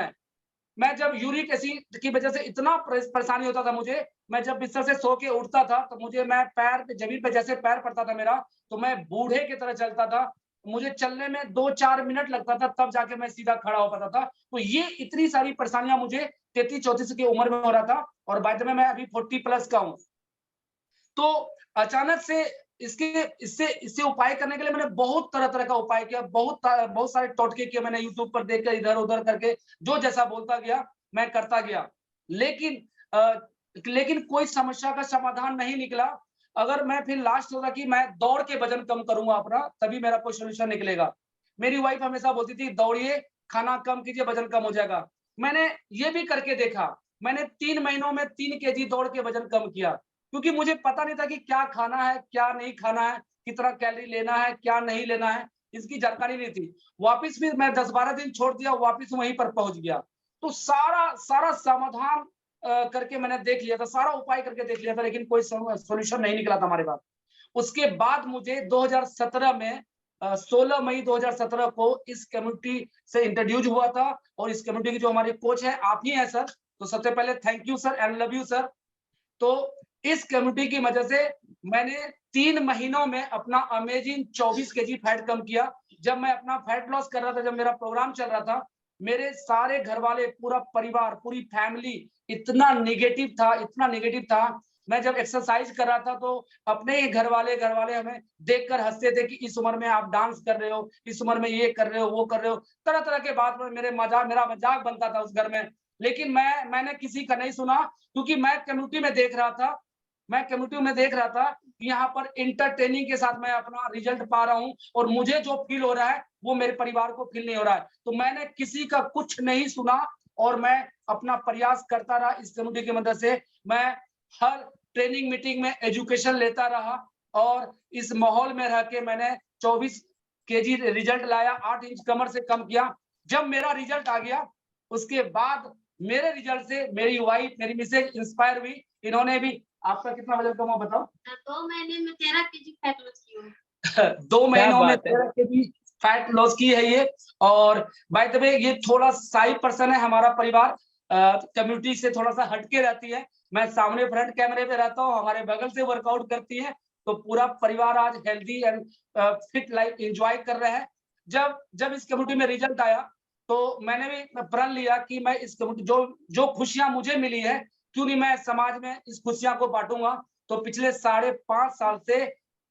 मैं जब यूरिक एसिड की वजह से इतना परेशानी होता था मुझे, मैं जब बिस्तर से सो के उठता था तो मैं पैर पे, जमीन पे जैसे पैर पड़ता था मेरा, तो मैं बूढ़े की तरह चलता था। मुझे चलने में 2-4 मिनट लगता था, तब जाके मैं सीधा खड़ा हो पाता था। तो ये इतनी सारी परेशानियां मुझे 33-34 की उम्र में हो रहा था, और बाद में मैं अभी 40 प्लस का हूँ। तो अचानक से इससे उपाय करने के लिए मैंने बहुत तरह का उपाय किया, बहुत सारे टोटके किए मैंने यूट्यूब पर देखकर, इधर उधर करके, जो जैसा बोलता गया मैं करता गया, लेकिन कोई समस्या का समाधान नहीं निकला। अगर मैं फिर लास्ट होता कि मैं दौड़ के वजन कम करूंगा अपना, तभी मेरा कोई सोल्यूशन निकलेगा। मेरी वाइफ हमेशा बोलती थी दौड़िए, खाना कम कीजिए, वजन कम हो जाएगा। मैंने ये भी करके देखा, मैंने 3 महीनों में 3 kg दौड़ के वजन कम किया, क्योंकि मुझे पता नहीं था कि क्या खाना है, क्या नहीं खाना है, कितना कैलोरी लेना है, क्या नहीं लेना है, इसकी जानकारी नहीं थी। वापस फिर मैं 10-12 दिन छोड़ दिया, वापस वहीं पर पहुंच गया। तो सारा समाधान करके मैंने देख लिया था, सारा उपाय करके देख लिया था, लेकिन कोई सोल्यूशन नहीं निकला था हमारे पास। उसके बाद मुझे 2017 में 16 मई 2017 को इस कम्युनिटी से इंट्रोड्यूस हुआ था और इस कम्युनिटी के जो हमारे कोच हैं आप ही हैं सर। तो सबसे पहले thank you sir and love you sir. तो इस कम्युनिटी की वजह से मैंने 3 महीनों में अपना अमेजिंग 24 केजी फैट कम किया। जब मैं अपना फैट लॉस कर रहा था, जब मेरा प्रोग्राम चल रहा था, मेरे सारे घर वाले, पूरा परिवार, पूरी फैमिली इतना नेगेटिव था। मैं जब एक्सरसाइज कर रहा था तो अपने ही घर वाले हमें देखकर हंसते थे कि इस उम्र में आप डांस कर रहे हो, इस उम्र में ये कर रहे हो, वो कर रहे हो, तरह तरह के बात में मेरा मजाक बनता था उस घर में। लेकिन मैंने किसी का नहीं सुना, क्योंकि मैं कम्युनिटी में देख रहा था कि यहाँ पर इंटरटेनिंग के साथ मैं अपना रिजल्ट पा रहा हूँ और मुझे जो फील हो रहा है वो मेरे परिवार को फील नहीं हो रहा है। तो मैंने किसी का कुछ नहीं सुना और मैं अपना प्रयास करता रहा। इस कम्युनिटी की मदद से मैं हर ट्रेनिंग मीटिंग में एजुकेशन लेता रहा और इस माहौल में रह के मैंने 24 केजी रिजल्ट लाया, 8 इंच कमर से कम किया। जब मेरा रिजल्ट आ गया उसके बाद मेरे रिजल्ट से मेरी वाइफ, मेरी मिसेज इंस्पायर हुई। इन्होंने भी, आपका कितना वजन कम हो बताओ? 2 महीने में 13 केजी फैट लॉस की हूँ। 2 महीनों में 13 केजी फैट लॉस की है ये। और बाय द वे ये थोड़ा साई पर्सन है हमारा परिवार, कम्युनिटी से थोड़ा सा हटके रहती है। मैं सामने फ्रंट कैमरे पे रहता हूँ, हमारे बगल से वर्कआउट करती है। तो पूरा परिवार आज healthy and fit life enjoy कर रहे हैं। जब इस कम्युनिटी में रिजल्ट आया तो मैंने भी प्रण लिया कि मैं इस कम्युनिटी जो खुशियां मुझे मिली है, क्यों नहीं मैं समाज में इस खुशियां को बांटूंगा। तो पिछले 5.5 साल से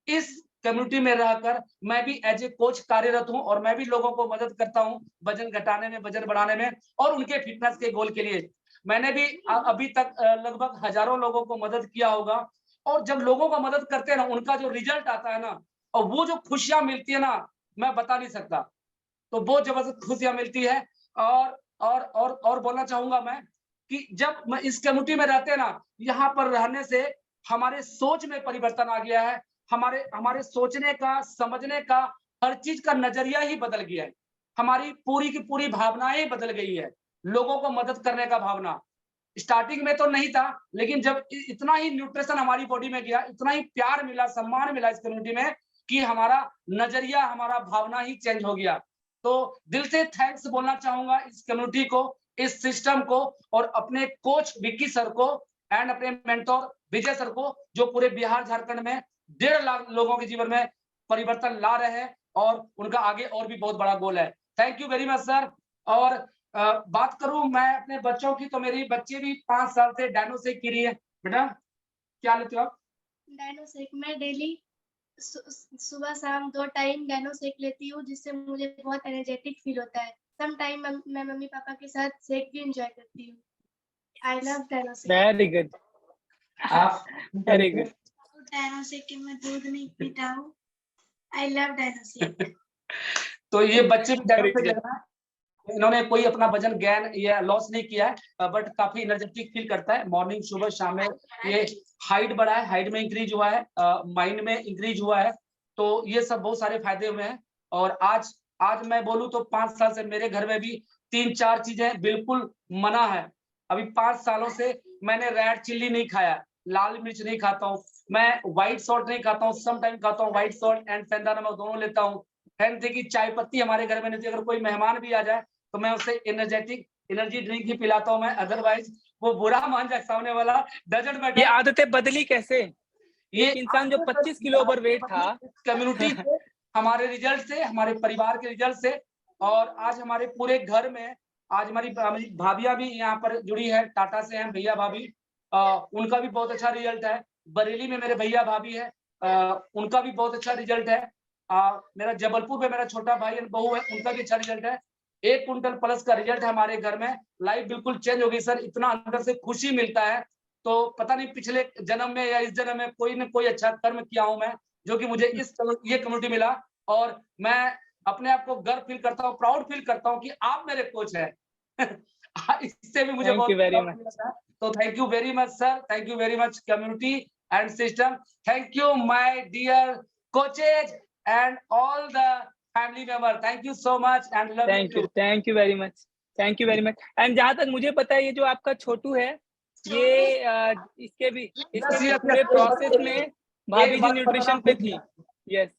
इस कम्युनिटी में रहकर मैं भी एज ए कोच कार्यरत हूं और मैं भी लोगों को मदद करता हूं वजन घटाने में, वजन बढ़ाने में और उनके फिटनेस के गोल के लिए। मैंने भी अभी तक लगभग हजारों लोगों को मदद किया होगा। और जब लोगों को मदद करते हैं ना, उनका जो रिजल्ट आता है ना, और वो जो खुशियां मिलती है ना, मैं बता नहीं सकता। तो बहुत जबरदस्त खुशियां मिलती है। और बोलना चाहूंगा मैं कि जब मैं इस कम्युनिटी में रहते हैं ना, यहाँ पर रहने से हमारे सोच में परिवर्तन आ गया है। हमारे सोचने का, समझने का, हर चीज का नजरिया ही बदल गया है। हमारी पूरी की पूरी भावनाएं बदल गई है। लोगों को मदद करने का भावना स्टार्टिंग में तो नहीं था, लेकिन जब इतना ही न्यूट्रिशन हमारी बॉडी में गया, इतना ही प्यार मिला, सम्मान मिला इस कम्युनिटी में कि हमारा नजरिया, हमारा भावना ही चेंज हो गया। तो दिल से थैंक्स बोलना चाहूंगा इस कम्युनिटी को, इस सिस्टम को और अपने कोच विक्की सर को एंड अपने मेंटोर विजय सर को, जो पूरे बिहार झारखंड में 1.5 लाख लोगों के जीवन में परिवर्तन ला रहे हैं और उनका आगे और भी बहुत बड़ा गोल है। Thank you very much sir. और बात करूं मैं अपने बच्चों की, तो मेरी बच्चे भी 5 साल से डायनोसेक की रही है। बेटा क्या लेते हो आप? डायनोसेक मैं डेली सुबह शाम 2 टाइम डायनोसेक लेती हूँ, जिससे मुझे बहुत एनर्जेटिक फील होता है। सम टाइम मैं मम्मी पापा के साथ शेक भी एंजॉय करती हूँ। आई लव डायनोसेक। Very good, very good. डायनोसेक के मैं दूध नहीं पीता हूँ। आई लव डायनोसेक। तो ये बच्चे भी डायनोसेक ले रहे हैं। इन्होंने कोई अपना वजन गेन या लॉस नहीं किया है, बट काफी एनर्जेटिक फील करता है। मॉर्निंग, सुबह, शाम में ये हाइट बढ़ा है, हाइट में इंक्रीज हुआ है, माइंड में इंक्रीज हुआ है। तो ये सब बहुत सारे फायदे हुए हैं। और आज मैं बोलूं तो 5 साल से मेरे घर में भी 3-4 चीजें बिल्कुल मना है। अभी 5 सालों से मैंने रेड चिल्ली नहीं खाया, लाल मिर्च नहीं खाता हूँ, मैं व्हाइट सॉल्ट नहीं खाता हूँ, सम टाइम खाता हूँ व्हाइट सॉल्ट एंड सेंधा नमक दोनों लेता हूँ। की चाय पत्ती हमारे घर में नहीं थी, अगर कोई मेहमान भी आ जाए तो मैं उसे एनर्जी ड्रिंक ही पिलाता हूँ मैं, अदरवाइज वो बुरा मान जाए सामने वाला, डजंट मैटर। ये आदतें बदली कैसे? ये एक इंसान जो 25 किलो ओवर वेट था, कम्युनिटी से, हमारे रिजल्ट से, हमारे परिवार के रिजल्ट से। और आज हमारे पूरे घर में, आज हमारी भाभियां भी यहाँ पर जुड़ी है, टाटा से हैं भैया भाभी, उनका भी बहुत अच्छा रिजल्ट है। बरेली में मेरे भैया भाभी है, उनका भी बहुत अच्छा रिजल्ट है। मेरा जबलपुर में मेरा छोटा भाई बहू है, उनका भी अच्छा रिजल्ट है। 1 क्विंटल प्लस का रिजल्ट है हमारे घर में। लाइफ बिल्कुल चेंज हो गई सर, इतना अंदर से खुशी मिलता है। तो पता नहीं पिछले जन्म में या इस जन्म में कोई न कोई अच्छा कर्म किया हूं मैं, जो कि मुझे ये कम्युनिटी मिला। और मैं अपने आप को गर्व फील करता हूँ, प्राउड फील करता हूँ कि आप मेरे कोच हैं। इससे भी मुझे बहुत बहुत तो thank you very much sir, thank you very much community and system. Thank you my dear coaches and all the family member. Thank you so much and love you. Thank you very much, thank you very much. And जहां तक मुझे पता है, ये जो आपका छोटू है, ये इसके भी पूरे प्रोसेस में भाभी जी बात न्यूट्रिशन पे थी। यस।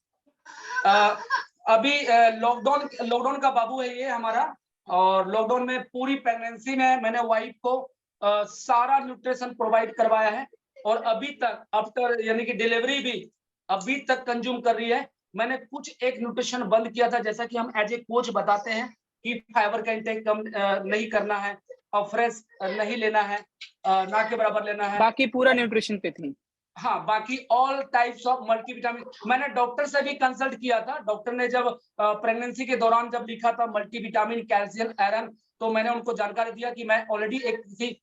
अभी लॉकडाउन का बाबू है ये हमारा, और लॉकडाउन में पूरी प्रेगनेंसी में मैंने वाइफ को सारा न्यूट्रिशन प्रोवाइड करवाया है, और अभी तक आफ्टर यानी कि डिलीवरी भी अभी तक कंज्यूम कर रही है। मैंने कुछ एक न्यूट्रिशन बंद किया था, जैसा कि हम एज ए कोच बताते हैं कि फाइबर का इंटेक कम नहीं करना है और फ्रेश नहीं लेना है, ना के बराबर लेना है। बाकी पूरा न्यूट्रिशन पे थी। हाँ, बाकी ऑल टाइप्स ऑफ मल्टीविटामिन मैंने डॉक्टर से भी कंसल्ट किया था। डॉक्टर ने जब प्रेगनेंसी के दौरान जब लिखा था मल्टीविटामिन, कैल्शियम, आयरन, तो मैंने उनको जानकारी दिया कि मैं ऑलरेडी एक किसी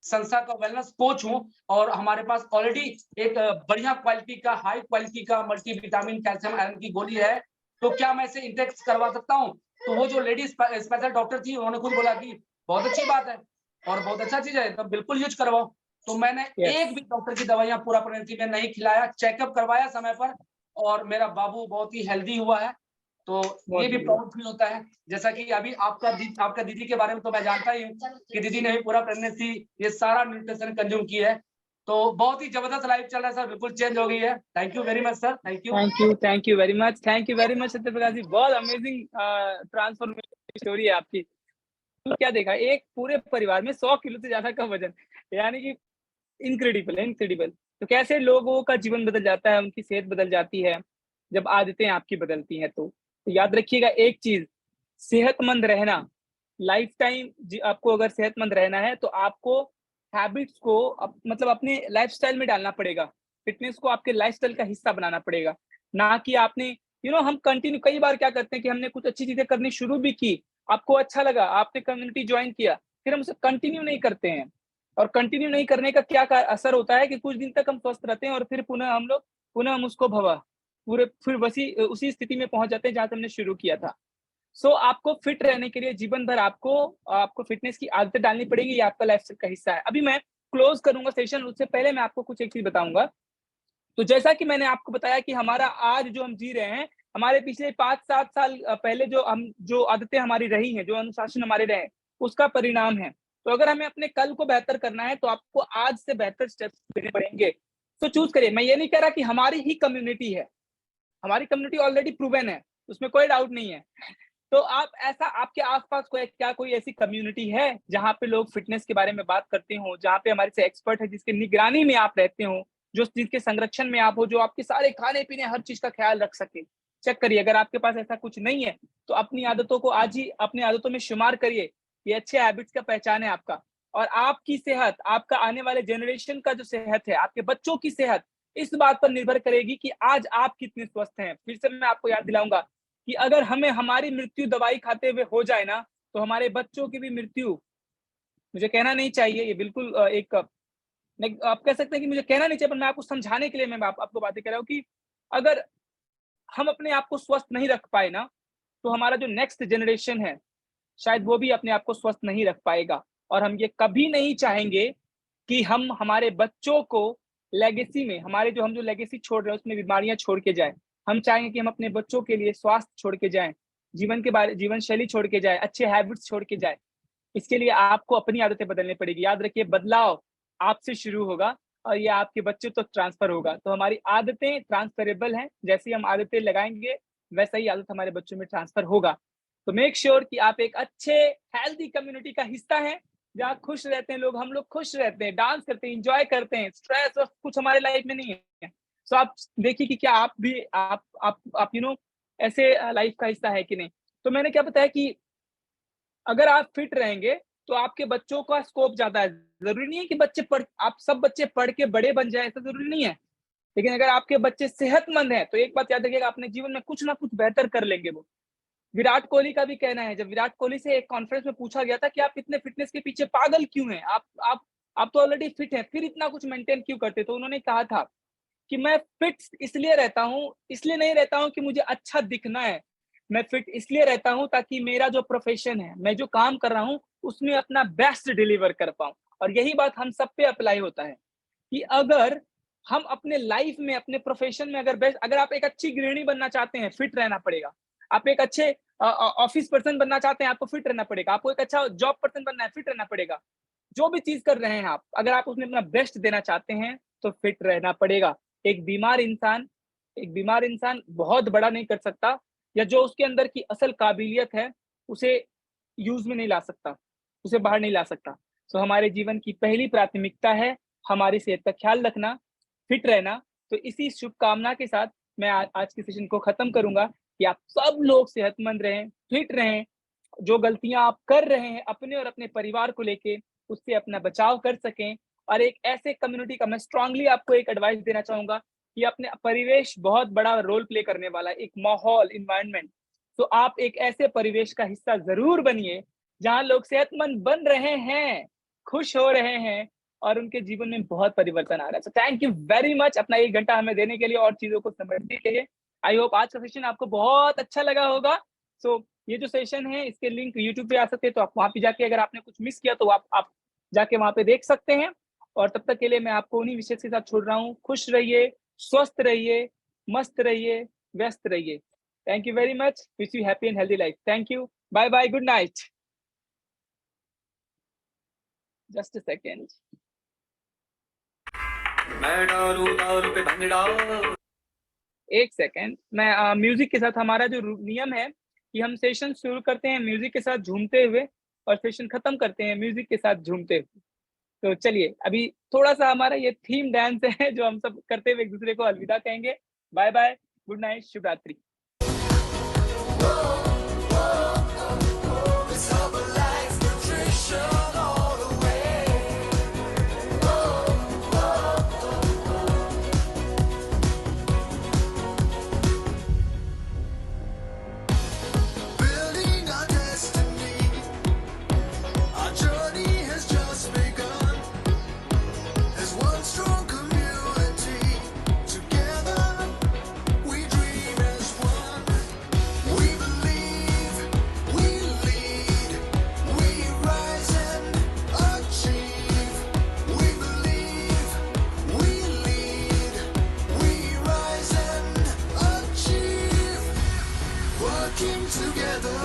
संस्था का वेलनेस कोच हूं, और हमारे पास ऑलरेडी एक बढ़िया क्वालिटी का, हाई क्वालिटी का मल्टीविटामिन, कैल्शियम, आयरन की गोली है, तो क्या मैं इसे इंटेक करवा सकता हूं? तो वो जो लेडी स्पेशल डॉक्टर थी, उन्होंने खुद बोला कि बहुत अच्छी बात है और बहुत अच्छा चीज है, तो बिल्कुल यूज करवाओ। तो मैंने एक भी डॉक्टर की दवाइयां पूरा प्रेगनेंसी में नहीं खिलाया, चेकअप करवाया समय पर, और मेरा बाबू बहुत ही हेल्दी हुआ है। तो ये भी प्राउड फील होता है। जैसा कि अभी आपका दीदी के बारे में तो मैं जानता ही हूँ कि दीदी ने भी पूरा प्रेगनेंसी ये सारा न्यूट्रिशन कंज्यूम किया है। तो बहुत ही जबरदस्त लाइफ चल रहा है सर, बिल्कुल चेंज हो गई है। Thank you very much sir, thank you. Thank you very much, thank you very much Satyaprakash ji, बहुत अमेजिंग ट्रांसफॉर्मेशन स्टोरी है आपकी। तो क्या देखा, एक पूरे परिवार में 100 किलो से ज्यादा का वजन, यानी कि इनक्रेडिबल, इनक्रेडिबल। तो कैसे लोगों का जीवन बदल जाता है, उनकी सेहत बदल जाती है जब आदतें आपकी बदलती हैं। तो याद रखिएगा एक चीज, सेहतमंद रहना लाइफ टाइम, आपको अगर सेहतमंद रहना है तो आपको हैबिट्स को मतलब अपने लाइफस्टाइल में डालना पड़ेगा। फिटनेस को आपके लाइफस्टाइल का हिस्सा बनाना पड़ेगा, ना कि आपने हम कंटिन्यू, कई बार क्या करते हैं कि हमने कुछ अच्छी चीजें करनी शुरू भी की, आपको अच्छा लगा, आपने कम्युनिटी ज्वाइन किया, फिर हम उसे कंटिन्यू नहीं करते हैं। और कंटिन्यू नहीं करने का क्या असर होता है कि कुछ दिन तक हम स्वस्थ रहते हैं और फिर पुनः हम उसको फिर उसी स्थिति में पहुंच जाते हैं जहां से हमने शुरू किया था। सो आपको फिट रहने के लिए जीवन भर आपको फिटनेस की आदतें डालनी पड़ेगी, ये आपका लाइफस्टाइल का हिस्सा है। अभी मैं क्लोज करूंगा सेशन, उससे पहले मैं आपको कुछ एक चीज बताऊंगा। तो जैसा कि मैंने आपको बताया कि हमारा आज जो हम जी रहे हैं, हमारे पिछले 5-7 साल पहले जो आदतें हमारी रही हैं, जो अनुशासन हमारे रहे, उसका परिणाम है। तो अगर हमें अपने कल को बेहतर करना है तो आपको आज से बेहतर स्टेप्स लेने पड़ेंगे। तो चूज करिए। मैं ये नहीं कह रहा कि हमारी ही कम्युनिटी है, हमारी कम्युनिटी ऑलरेडी प्रूवन है, उसमें कोई डाउट नहीं है। तो आप ऐसा, आपके आसपास कोई ऐसी कम्युनिटी है जहाँ पे लोग फिटनेस के बारे में बात करते हो, जहाँ पे हमारे से एक्सपर्ट है, जिसके निगरानी में आप रहते हो, जो चीज के संरक्षण में आप हो, जो आपके सारे खाने पीने हर चीज का ख्याल रख सके? चेक करिए। अगर आपके पास ऐसा कुछ नहीं है तो अपनी आदतों को आज ही अपनी आदतों में शुमार करिए। ये अच्छे हैबिट्स का पहचान है आपका। और आपकी सेहत, आपका आने वाले जनरेशन का जो सेहत है, आपके बच्चों की सेहत, इस बात पर निर्भर करेगी कि आज आप कितने स्वस्थ हैं। फिर से मैं आपको याद दिलाऊंगा कि अगर हमारी मृत्यु दवाई खाते हुए हो जाए ना, तो हमारे बच्चों की भी मृत्यु, मुझे कहना नहीं चाहिए, ये बिल्कुल आप कह सकते हैं कि मुझे कहना नहीं चाहिए, पर मैं आपको समझाने के लिए मैं आपको बातें कह रहा हूँ कि अगर हम अपने आप को स्वस्थ नहीं रख पाए ना, तो हमारा जो नेक्स्ट जनरेशन है, शायद वो भी अपने आप को स्वस्थ नहीं रख पाएगा। और हम ये कभी नहीं चाहेंगे कि हम हमारे बच्चों को लेगेसी में, हम जो लेगेसी छोड़ रहे हैं उसमें बीमारियां छोड़ के जाए। हम चाहेंगे कि हम अपने बच्चों के लिए स्वास्थ्य छोड़ के जाएं, जीवन शैली छोड़ के जाए, अच्छे हैबिट्स छोड़ के जाए। इसके लिए आपको अपनी आदतें बदलनी पड़ेगी। याद रखिए, बदलाव आपसे शुरू होगा और ये आपके बच्चे तो ट्रांसफर होगा। तो हमारी आदतें ट्रांसफरेबल हैं, जैसी हम आदतें लगाएंगे वैसा ही आदत हमारे बच्चों में ट्रांसफर होगा। तो मेक श्योर कि आप एक अच्छे हेल्दी कम्युनिटी का हिस्सा हैं, जहाँ खुश रहते हैं लोग, हम लोग खुश रहते हैं, डांस करते हैं, इंजॉय करते हैं, स्ट्रेस और कुछ हमारे लाइफ में नहीं है। तो आप देखिए कि क्या आप भी आप ऐसे लाइफ का हिस्सा है कि नहीं। तो मैंने क्या बताया कि अगर आप फिट रहेंगे तो आपके बच्चों का स्कोप ज्यादा है। जरूरी नहीं है कि आप सब बच्चे पढ़ के बड़े बन जाए, ऐसा जरूरी नहीं है। लेकिन अगर आपके बच्चे सेहतमंद हैं तो एक बात याद रखिएगा, अपने जीवन में कुछ ना कुछ बेहतर कर लेंगे वो। विराट कोहली का भी कहना है, जब विराट कोहली से एक कॉन्फ्रेंस में पूछा गया था कि आप इतने फिटनेस के पीछे पागल क्यों हैं, आप तो ऑलरेडी फिट हैं, फिर इतना कुछ मेंटेन क्यों करते? तो उन्होंने कहा था कि मैं फिट इसलिए रहता हूँ, इसलिए नहीं रहता हूँ कि मुझे अच्छा दिखना है, मैं फिट इसलिए रहता हूँ ताकि मेरा जो प्रोफेशन है, मैं जो काम कर रहा हूँ, उसमें अपना बेस्ट डिलीवर कर पाऊँ। और यही बात हम सब पे अप्लाई होता है कि अगर हम अपने लाइफ में, अपने प्रोफेशन में अगर आप एक अच्छी गृहिणी बनना चाहते हैं, फिट रहना पड़ेगा। आप एक अच्छे ऑफिस पर्सन बनना चाहते हैं, आपको फिट रहना पड़ेगा। आपको एक अच्छा जॉब पर्सन बनना है, फिट रहना पड़ेगा। जो भी चीज कर रहे हैं आप, अगर आप उसमें अपना बेस्ट देना चाहते हैं तो फिट रहना पड़ेगा। एक बीमार इंसान बहुत बड़ा नहीं कर सकता, या जो उसके अंदर की असल काबिलियत है उसे यूज में नहीं ला सकता, उसे बाहर नहीं ला सकता। सो हमारे जीवन की पहली प्राथमिकता है हमारी सेहत का ख्याल रखना, फिट रहना। तो इसी शुभकामना के साथ मैं आज के सेशन को खत्म करूंगा कि आप सब लोग सेहतमंद रहें, फिट रहें। जो गलतियां आप कर रहे हैं अपने और अपने परिवार को लेके, उससे अपना बचाव कर सकें। और एक ऐसे कम्युनिटी का मैं स्ट्रांगली आपको एक एडवाइस देना चाहूंगा कि अपने परिवेश बहुत बड़ा रोल प्ले करने वाला है, एक माहौल, इन्वायरमेंट। तो आप एक ऐसे परिवेश का हिस्सा जरूर बनिए जहां लोग सेहतमंद बन रहे हैं, खुश हो रहे हैं और उनके जीवन में बहुत परिवर्तन आ रहा है। So thank you very much अपना 1 घंटा हमें देने के लिए और चीजों को समझने के लिए। आई होप आज का सेशन आपको बहुत अच्छा लगा होगा। सो ये जो सेशन है इसके लिंक यूट्यूब पे आ सकते हैं, तो आप वहां पे जाके अगर आपने कुछ मिस किया तो आप जाके वहां पे देख सकते हैं। और तब तक के लिए मैं आपको उन्हीं विषय के साथ छोड़ रहा हूँ। खुश रहिए, स्वस्थ रहिए, मस्त रहिए, व्यस्त रहिए। Thank you very much. Wish you happy and healthy life. Thank you, bye bye, good night. Just a second. मैं डालूं दारू पे भंगड़ा। एक सेकेंड, मैं म्यूजिक के साथ, हमारा जो नियम है कि हम सेशन शुरू करते हैं म्यूजिक के साथ झूमते हुए और सेशन खत्म करते हैं म्यूजिक के साथ झूमते हुए। तो चलिए अभी थोड़ा सा हमारा ये थीम डांस है जो हम सब करते हुए एक दूसरे को अलविदा कहेंगे। बाय बाय, गुड नाइट, शुभ रात्रि। Building our destiny, our journey has just begun. As one strong community, together we dream as one. We believe, we lead, we rise and achieve. We believe, we lead, we rise and achieve. Working together,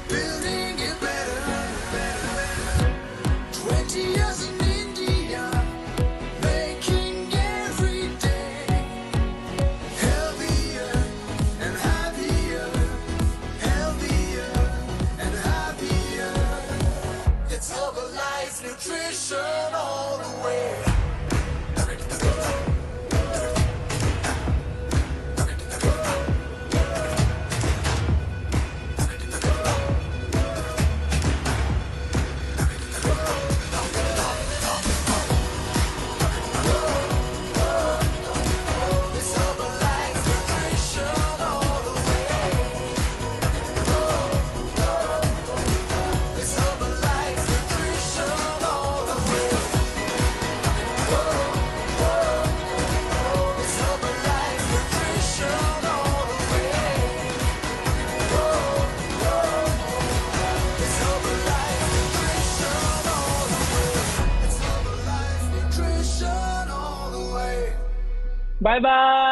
building it better. 20 years in India, making every day healthier and happier, healthier and happier. It's Herbalife Nutrition all the way. It's Herbalife Nutrition all the way. It's Herbalife Nutrition all the way. It's Herbalife Nutrition all the way. It's Herbalife Nutrition all the way. It's Herbalife Nutrition all the way. Bye bye.